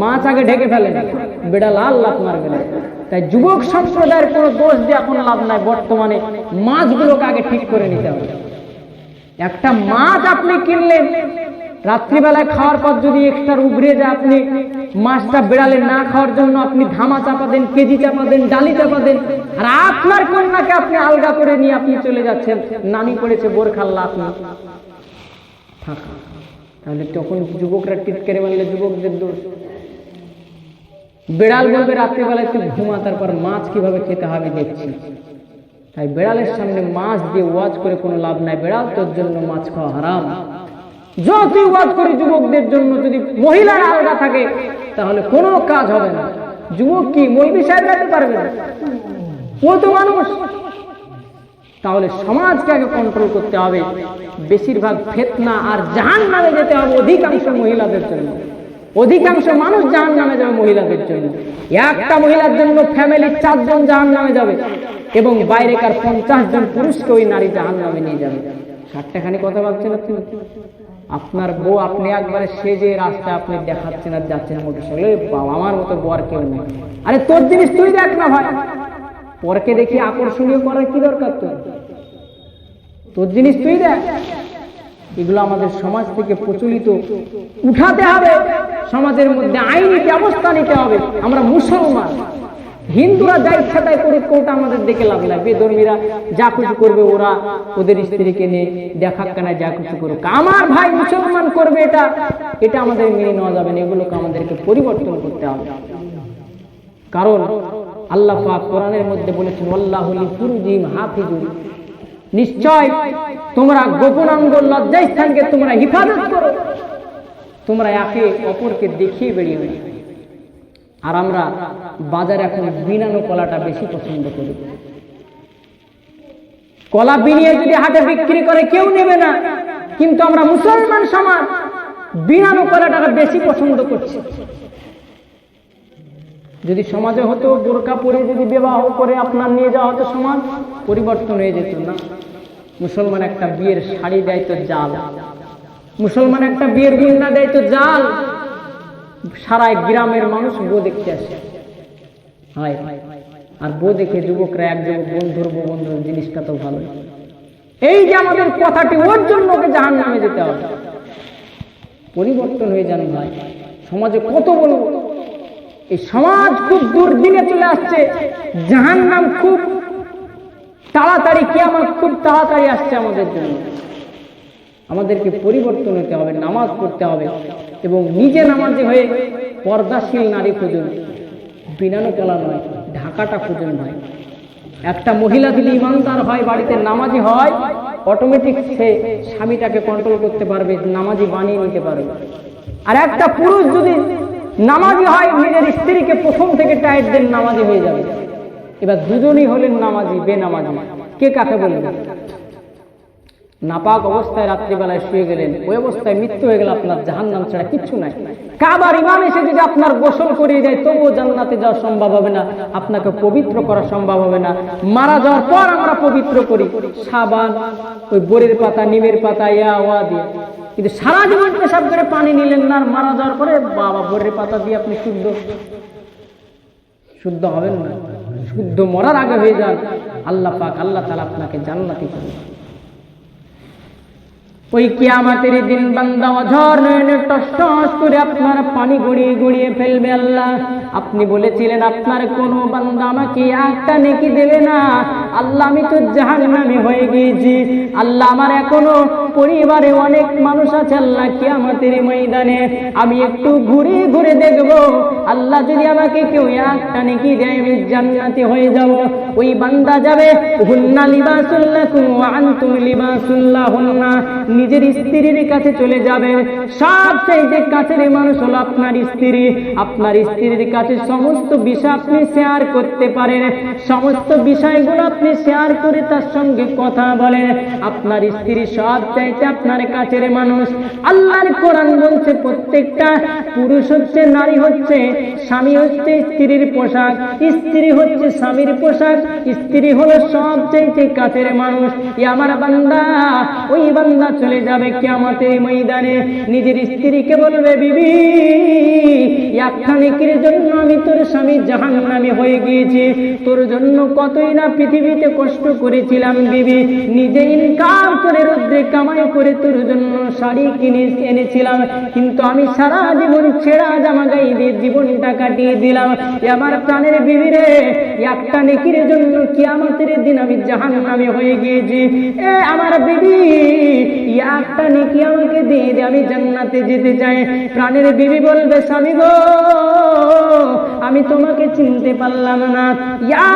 মাছ আগে ঢেকে ফেলে, বেড়াল আর লাফ মারবে না। তাই যুবক সম্প্রদায়ের কোনো দোষ দিয়ে এখন লাভ নাই। বর্তমানে মাছগুলোকে আগে ঠিক করে নিতে হবে। একটা মাছ আপনি কিনলেন, রাত্রিবেলায় খাওয়ার পর যদি এক্সট্রা উগড়ে যায়, আপনি মাছটা বেড়ালে না খাওয়ার জন্য আপনি ধামা চাপা দেন, কেজি চাপা দেন, ডালি চাপা দেন, আর আপনার কন্যাকে আপনি আলগা করে নিয়ে আপনি চলে যাচ্ছেন, নানি পড়েছে বোরখাল্লা আপনি থাকা। তাহলে তখন যুবকরা টিটকারি মারলে যুবকদের দোষ। বেড়াল বলবে রাত্রিবেলায় তুই ঘুমা, তারপর মাছ কিভাবে খেতে হবে দেখছি। তাই বেড়ালের সামনে মাছ দিয়ে ওয়াজ করে কোনো লাভ নাই। বেড়াল তোর জন্য মাছ খাওয়া হারাম। যতই ওয়াজ করি যুবকদের জন্য, যদি মহিলারা আলাদা থাকে তাহলে কোনো কাজ হবে না। যুবক কি মৌলবি সাহেব রাখতে পারবে না? ও তো মানুষ। তাহলে সমাজকে আগে কন্ট্রোল করতে হবে। বেশিরভাগ ফিতনা আর জাহান্নামে যেতে হবে অধিকাংশ মহিলাদের জন্য। অধিকাংশ মানুষ জাহান্নামে যাবে মহিলাদের জন্য। একটা মহিলার জন্য ফ্যামিলির 4 জন জাহান্নামে যাবে, এবং বাইরেকার 50 জন পুরুষকে ওই নারী জাহান্নামে নিয়ে যাবে। 60 খানি কথা ভাবছেন আপনি? আপনার বউ আপনি একবারে সেজে রাস্তায় আপনি দেখাচ্ছেন আর যাচ্ছেন মোটরসাইকেলে, বাবা আমার মতো বর কেউ নেই। আরে তোর জিনিস তুই দেখ না ভাই, পরকে দেখি আকর্ষণীয় করার কি দরকার? তোর জিনিস তুই দেখ। এগুলো আমাদের সমাজ থেকে প্রচলিত উঠাতে হবে। সমাজের মধ্যে আইনি ব্যবস্থা নিতে হবে। আমরা মুসলমান, হিন্দুরা যা ইচ্ছা তাই করুক, কোনটা আমাদের দেখে লাভ নাই। বেধর্মীরা যা কিছু করবে, ওরা ওদের স্ত্রীকে নিয়ে দেখাক কেনা যা কিছু করুক। আমার ভাই মুসলমান করবে, এটা আমাদের মেনে নেওয়া যাবে না। এগুলোকে আমাদেরকে পরিবর্তন করতে হবে। কারণ আল্লাহ পাক কোরআনের মধ্যে বলেছেন, আল্লাহু লিফুরুজিহিম হাফিজুন, নিশ্চয় তোমরা গোপনাঙ্গ লজ্জাস্থানকে তোমরা হিফাজত করো। তোমরা একে অপরকে দেখিয়ে বেরিয়ে বেরিয়ে। আর আমরা বাজারে এখন বিনানো কলাটা বেশি পছন্দ করি। কলা বিনিয়ে যদি হাটে বিক্রি করে কেউ নেবে না, কিন্তু আমরা মুসলমান সমাজ বিনানো কলাটা বেশি পছন্দ করছি। যদি সমাজে হতো বোরকা পরে যদি বিবাহ করে আপনার নিয়ে যাওয়া হতো, সমাজ পরিবর্তন হয়ে যেত না। মুসলমান একটা বিয়ের শাড়ি দেয় তো জাল, মুসলমান একটা বিয়ের গুন্ডা দেয় তো জাল, সারা গ্রামের মানুষ বউ দেখতে আসে। হয় আর বউ দেখে যুবকরা এক যুবক বন্ধুর বন্ধুর জিনিসটা তো ভালো। এই যে আমাদের কথাটি, ওর জন্য ওকে জাহান্নামে যেতে হবে। পরিবর্তন হয়ে যান ভাই। সমাজে কত বলবো, এই সমাজ খুব দুর্দিনে চলে আসছে, জাহান্নাম খুব তাড়াতাড়ি, কিয়ামত খুব তাড়াতাড়ি আসছে আমাদের জন্য। আমাদেরকে পরিবর্তন হতে হবে, নামাজ পড়তে হবে এবং নিজে নামাজি হয়ে পর্দাশীল নারী খুঁজুন, বিনানো কলা নয়, ঢাকাটা খুঁজুন ভাই। একটা মহিলা যদি ইমানদার হয়, বাড়িতে নামাজি হয়, অটোমেটিক সে স্বামীটাকে কন্ট্রোল করতে পারবে, নামাজি বানিয়ে নিতে পারবে। আর একটা পুরুষ যদি নামাজি হয়, নিজের স্ত্রীকে প্রথম থেকে টাইট দেন, নামাজি হয়ে যাবে। এবার দুজনই হলেন নামাজি বেনামাজি, কে কাকে বলবে? নাপাক অবস্থায় রাত্রিবেলায় শুয়ে গেলেন, ওই অবস্থায় মৃত্যু হয়ে গেল, আপনার জাহান্নাম ছাড়া কিচ্ছু নাই। কাবার ইমাম এসে যদি আপনার গোসল করিয়ে দেয়, তবুও জান্নাতে যাওয়া সম্ভব হবে না, আপনাকে পবিত্র করা সম্ভব হবে না। মারা যাওয়ার পর আমরা পবিত্র করি সাবান, ওই বরের পাতা, নিমের পাতা, ইয়া ওয়া দিয়ে, কিন্তু সারা জীবন পেশাব করে পানি নিলেন না, আর মারা যাওয়ার পরে বাবা বরের পাতা দিয়ে আপনি শুদ্ধ হবেন না। শুদ্ধ মরার আগে হয়ে যান, আল্লাহ পাক, আল্লাহ তাআলা আপনাকে জান্নাতি করবেন। ওই কিয়ামতের দিন বান্দা অঝর নয়নে টস টস করে আপনার পানি গড়িয়ে গড়িয়ে ফেলবে। আল্লাহ, আপনি বলেছিলেন আপনার কোন বান্দা আমাকে একটা নেকি দেবে না। আল্লাহ, আমি তো জাহান্নামী হয়ে গিয়েছি। আল্লাহ, আমার এখনো পরিবারে অনেক মানুষ আছে। আল্লাহ, কিয়ামতের ময়দানে আমি একটু ঘুরে ঘুরে দেখব, আল্লাহ যদি আমাকে কেউ একটা নেকি দেয়, আমি জান্নাতি হয়ে যাব। ওই বান্দা যাবে, হুন্না লিবাসুল লাকুম ওয়া আনতুম লিবাসুল লাহুন্না, নিজের স্ত্রীর কাছে চলে যাবে। সবচেয়ে কাছের মানুষ হলো আপনার স্ত্রী। আপনার স্ত্রীর কাছে সমস্ত বিষয় আপনি শেয়ার করতে পারেন, সমস্ত বিষয়গুলো আপনি শেয়ার করে তার সঙ্গে কথা বলেন। আপনার স্ত্রী সবচাইতে আপনার কাছের মানুষ। আল্লাহর কোরআন বলছে প্রত্যেকটা পুরুষ হচ্ছে নারী হচ্ছে, স্বামী হচ্ছে স্ত্রীর পোশাক, স্ত্রী হচ্ছে স্বামীর পোশাক, স্ত্রী হলো সবচাইতে কাছের মানুষ। আমার বান্দা, ওই বান্দা চলে যাবে কিয়ামতের ময়দানে, নিজের স্ত্রীকে বলবে, বিবি একটা নেকির জন্য আমি তোর স্বামী জাহান্নামী হয়ে গিয়েছি, তোর জন্য কতই না পৃথিবীতে কষ্ট করেছিলাম বিবি, নিজে ইনকাম করে রোদ্রে কামাই করে তোর জন্য শাড়ি কিনে এনেছিলাম, কিন্তু আমি সারা জীবন ছেঁড়া জামা গায়ে দিয়ে জীবনটা কাটিয়ে দিলাম। আমার প্রাণের বিবি রে, একটা নেকির জন্য কিয়ামতের দিন আমি জাহান্নামী হয়ে গিয়েছি। আমার বিবি, একটা নেকি আমাকে দিয়ে দে, আমি জান্নাতে যেতে চাই। প্রাণের বিবি বলবে, স্বামী গো, আমি তোমাকে চিনতে পারলাম না, ইয়া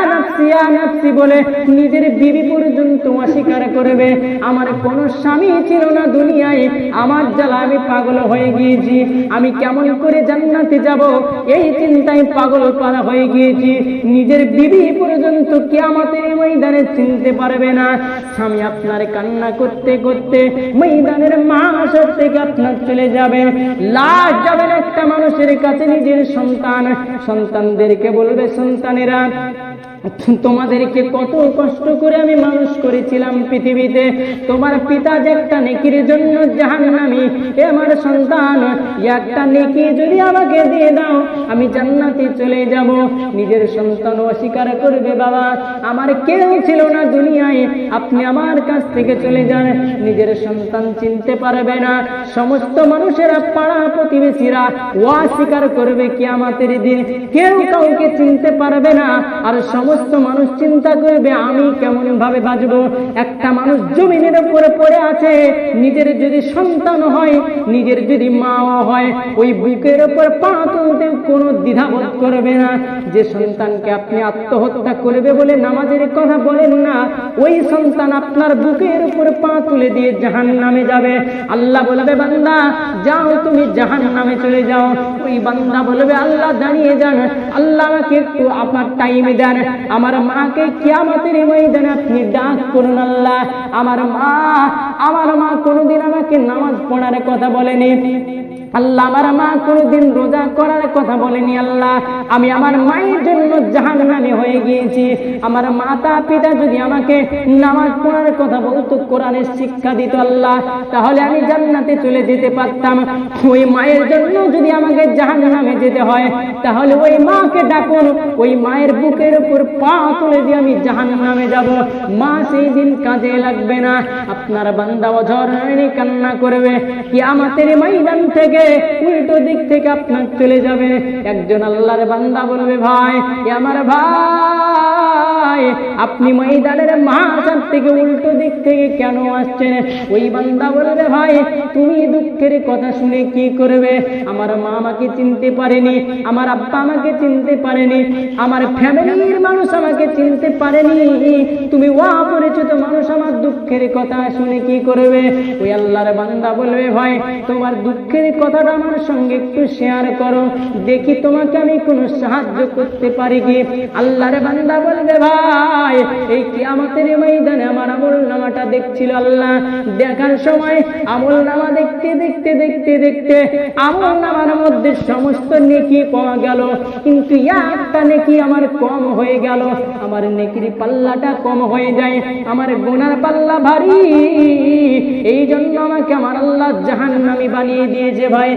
নাফসি বলে নিজের বিবি পর্যন্ত অস্বীকার করবে। আমার কোনো স্বামী ছিল না দুনিয়ায়, আমার জ্বালা আমি পাগল হয়ে গিয়েছি, আমি কেমন করে জান্নাতে যাব এই চিন্তায় পাগল পারা হয়ে গিয়েছি। নিজের বিবি পর্যন্ত কিয়ামতের ময়দানে চিনতে পারবে না। স্বামী আপনার কান্না করতে করতে ময়দানের মাঝখান থেকে আপনার চলে যাবে। লাশ যাবেন একটা মানুষের কাছে, নিজের সন্তানদেরকে বলবে, সন্তানেরা তোমাদেরকে কত কষ্ট করে আমি মানুষ করেছিলাম পৃথিবীতে, তোমার পিতা যে একটা নেকির জন্য জাহান্নামী, আমার সন্তান একটা নেকি যদি আমাকে দিয়ে দাও আমি জান্নাতে চলে যাব। নিজের সন্তান অস্বীকার করবে, বাবা আমার কেউ ছিল না দুনিয়ায়, আপনি আমার কাছ থেকে চলে যান। নিজের সন্তান চিনতে পারবে না, সমস্ত মানুষেরা পাড়া প্রতিবেশীরা অস্বীকার করবে কিয়ামতের দিন, কেউ কাউকে চিনতে পারবে না। আর সমস্ত মানুষ চিন্তা করবে আমি কেমন ভাবে বাঁচবো। একটা মানুষ জমিনের উপরে পড়ে আছে, নিজের যদি সন্তান হয়, নিজের যদি মাও হয়, ওই বুকের উপর পা তুলতে কোনো দ্বিধাবোধ করবে না। যে সন্তানকে আপনি আত্মহত্যা করবে বলে নামাজের কথা বলেন না, ওই সন্তান আপনার বুকের উপর পা তুলে দিয়ে জাহান্নামে যাবে। আল্লাহ বলবে, বান্দা যাও, তুমি জাহান্নামে চলে যাও। ওই বান্দা বলবে, আল্লাহ দাঁড়িয়ে যান, আল্লাহ আমাকে একটু আপনার টাইম দেন, আমার মাকে কিয়ামতের ময়দানে আপনি ডাক করুন। আল্লাহ, আমার মা কোনোদিন আমাকে নামাজ পড়ার কথা বলেনি, আল্লাহ আমার মা কোনোদিন রোজা করার কথা বলেনি আল্লাহ, আমি আমার মায়ের জন্য জাহান্নামী হয়ে গিয়েছি। আমার মাতা পিতা যদি আমাকে নামাজ পড়ার কথা বলতো, কোরআনের শিক্ষা দিত আল্লাহ, তাহলে আমি জান্নাতে চলে যেতে পারতাম। ওই মায়ের জন্য যদি আমাকে জাহান্নামে যেতে হয়, তাহলে ওই মাকে ডাকুন, ওই মায়ের বুকের উপর পা তুলে দিয়ে আমি জাহান্নামে যাব। মা সেই দিন কাজে লাগবে না। আপনার বান্দা অঝর নয়নে কান্না করবে, কিয়ামতের ময়দান থেকে উল্টো দিক থেকে আপনার চলে যাবে। একজন আল্লাহর বান্দা বলবে, ভাই আমার ভাই, আপনি ময়দানের মাঝখান থেকে উল্টো দিক থেকে কেন আসছেন? ওই বান্দা বলবে, ভাই তুমি দুঃখের কথা শুনে কি করবে? আমার মা আমাকে চিনতে পারেনি, আমার আব্বা আমাকে চিনতে পারেনি, আমার ফ্যামিলির মানুষ আমাকে চিনতে পারেনি, তুমি অপরিচিত মানুষ আমার দুঃখের কথা শুনে কি করবে? ওই আল্লাহর বান্দা বলবে, ভাই তোমার দুঃখের কথাটা আমার সঙ্গে একটু শেয়ার করো, দেখি তোমাকে আমি কোনো সাহায্য করতে পারি কি। আল্লাহর বান্দা বলবে, ভাই এই কিয়ামতের ময়দানে আমার আমলনামাটা দেখছিল আল্লাহ, দেখার সময় আমলনামা দেখতে দেখতে দেখতে দেখতে আমলনামার মধ্যে সমস্ত নেকি পাওয়া গেল, কিন্তু একটা নেকি আমার কম হয়ে গেল। আমার নেকির পাল্লাটা কম হয়ে যায়, আমার গুনার পাল্লা ভারী, এই জন্য আমাকে আমার আল্লাহ জাহান্নামী বানিয়ে দিয়েছে। ভাই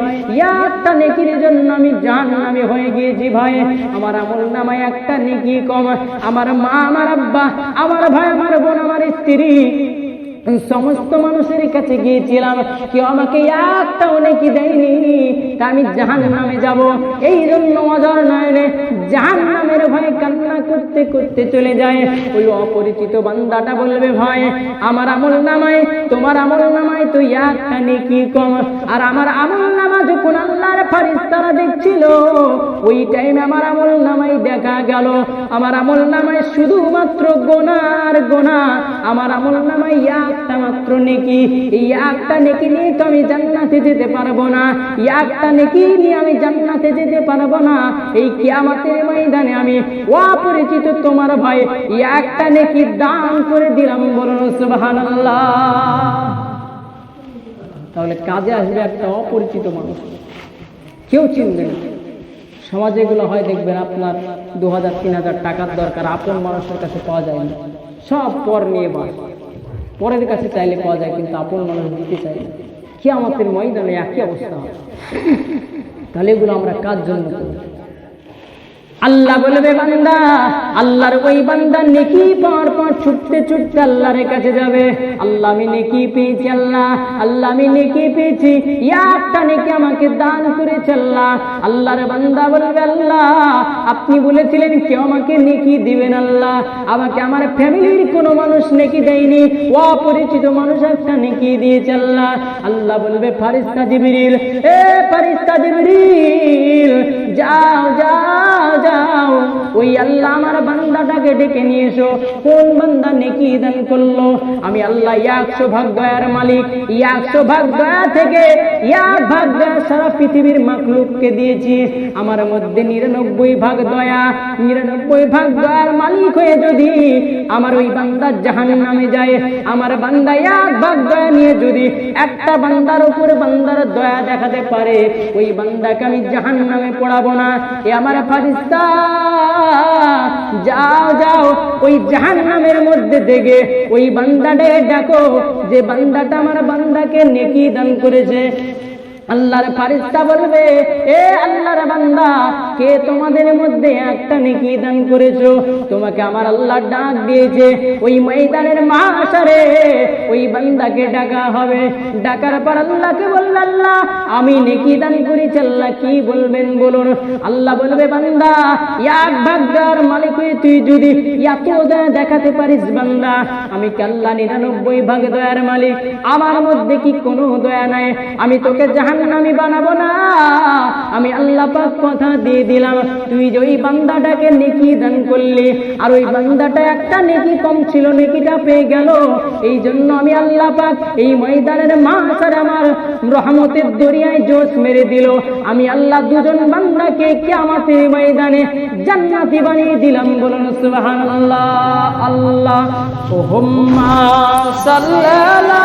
একটা নেকির জন্য আমি জাহান্নামী হয়ে গিয়েছি। ভাই আমার আমলনামায় একটা নেকি কম। আমার মা, আমার আব্বা, আমার ভাই, আমার বোন, আমার স্ত্রী, সমস্ত মানুষের কাছে গিয়েছিলাম, কেউ আমাকে একটাও নেকি দেয়নি, তা আমি জাহান্নামে যাব। এই জন্য অঝর নয়নে জাহান্নামের ভয়ে কান্না করতে করতে চলে যায়। ওই অপরিচিত বান্দাটা বলবে, ভাই আমার আমলনামায় তোমার আমলনামায় তো একটা নেকি কম। আর আমার আমলনামা যখন আল্লাহর ফেরেশতারা দেখছিল, ওই টাইমে আমার আমলনামায় দেখা গেল আমার আমলনামায় শুধুমাত্র গোনার গোনা, আমার আমলনামায় একটা মাত্র নেকি। এই একটা নেকি নিয়ে তো আমি জান্নাতে যেতে পারবো না, একটা নেকি নিয়ে আমি জান্নাতে যেতে পারবো না। এই কিয়ামতের ময়দানে আমি অপরিচিত তোমার ভাই একটা নেকি দান করে দিলাম, বলুন সুবহানাল্লাহ। তাহলে কাজে আসবে একটা অপরিচিত মানুষ, কেউ চিনবে না। সমাজে এগুলো হয়, দেখবেন আপনার 2000-3000 টাকার দরকার, আপন মানুষের কাছে পাওয়া যায় না, সব পর নিয়ে বাস, পরের কাছে চাইলে পাওয়া যায়, কিন্তু আপন মানুষ দিতে চাই না। কিয়ামতের ময়দানে একই অবস্থা হয়। তাহলে এগুলো আমরা কার জন্য করি? আল্লাহ বলবে, বান্দা, আল্লাহর ওই বান্দা নেকি পাওয়ার পর ছুটতে ছুটতে আল্লাহর কাছে যাবে, আল্লাহ আমি নেকি পেয়েছি, আল্লাহ আল্লাহ আমি নেকি পেয়েছি, একটা নেকি আমাকে দান করেছে আল্লাহ। আল্লাহর বান্দা বলবে, আল্লাহ আপনি বলেছিলেন কেউ আমাকে নেকি দিবেন, আল্লাহ আমাকে আমার ফ্যামিলির কোনো মানুষ নেকি দেয়নি, অপরিচিত মানুষ একটা নেকি দিয়েছে আল্লাহ। আল্লাহ বলবে, ফারিস্তা জিবরিল, এ ফারিস্তা জিবরিল, যাও যাও যাও, ওই আল্লাহ আমার বান্দাটাকে ডেকে নিয়ে এসো। কোন বান্দা নেকি দান করলো? আমি আল্লাহ 100 ভাগ দয়ার মালিক, 100 ভাগ দয়া থেকে 1 ভাগ দয়া সারা পৃথিবীর মাখলুককে দিয়েছি। আমার মধ্যে 99 ভাগ দয়া, 99 ভাগ দয়ার মালিক হয়ে যদি আমার ওই বান্দা জাহান্নামে যায়, আমার বান্দা 1 ভাগ দয়া নিয়ে যদি একটা বান্দার উপরে বান্দার দয়া দেখাতে পারে, ওই বান্দাকে আমি জাহান্নামে পড়াবো না। এ আমার ফারিস্তা, যাও যাও, ওই জাহান্নামের মধ্যে দেখে ওই বান্দাটাকে ডাকো, যে বান্দাটা আমার বান্দাকে নেকি দান করেছে। আল্লাহর ফারিস্তা বলবে, এ আল্লাহর বান্দা, কে তোমাদের মধ্যে একটা নেকি দান করেছো? তোমাকে আমার আল্লাহ ডাক দিয়েছে। ওই ময়দানের মাশারে ওই বান্দাকে ডাকা হবে। ডাকার পর আল্লাহকে বলবে, আল্লাহ আমি নেকি দান করেছি, আল্লাহ কি বলবেন বলুন। আল্লাহ বলবে, বান্দা 1 ভাগ দয়ার মালিক হয়ে তুই যদি এত দয়া দেখাতে পারিস, বান্দা আমি কি আল্লাহ 99 ভাগ দয়ার মালিক, আমার মধ্যে কি কোনো দয়া নাই? আমি তোকে জাহান্নামী বানাবো না। আমি আল্লাহ পাক কথা দিয়ে দিলাম, তুই যে ওই বান্দাটাকে নেকি দান করলি, আর ওই বান্দাটা একটা নেকি কম ছিল, নেকিটা পেয়ে গেল, এই জন্য আমি আল্লাহ পাক এই ময়দানের মাঝখানে আমার রহমতের দরিয়ায় জোশ মেরে দিল। আমি আল্লাহ দুজন বান্দাকে কিয়ামতের ময়দানে জান্নাতি বানিয়ে দিলাম, বলুন সুবহানাল্লাহ। আল্লাহুম্মা সাল্লি আলা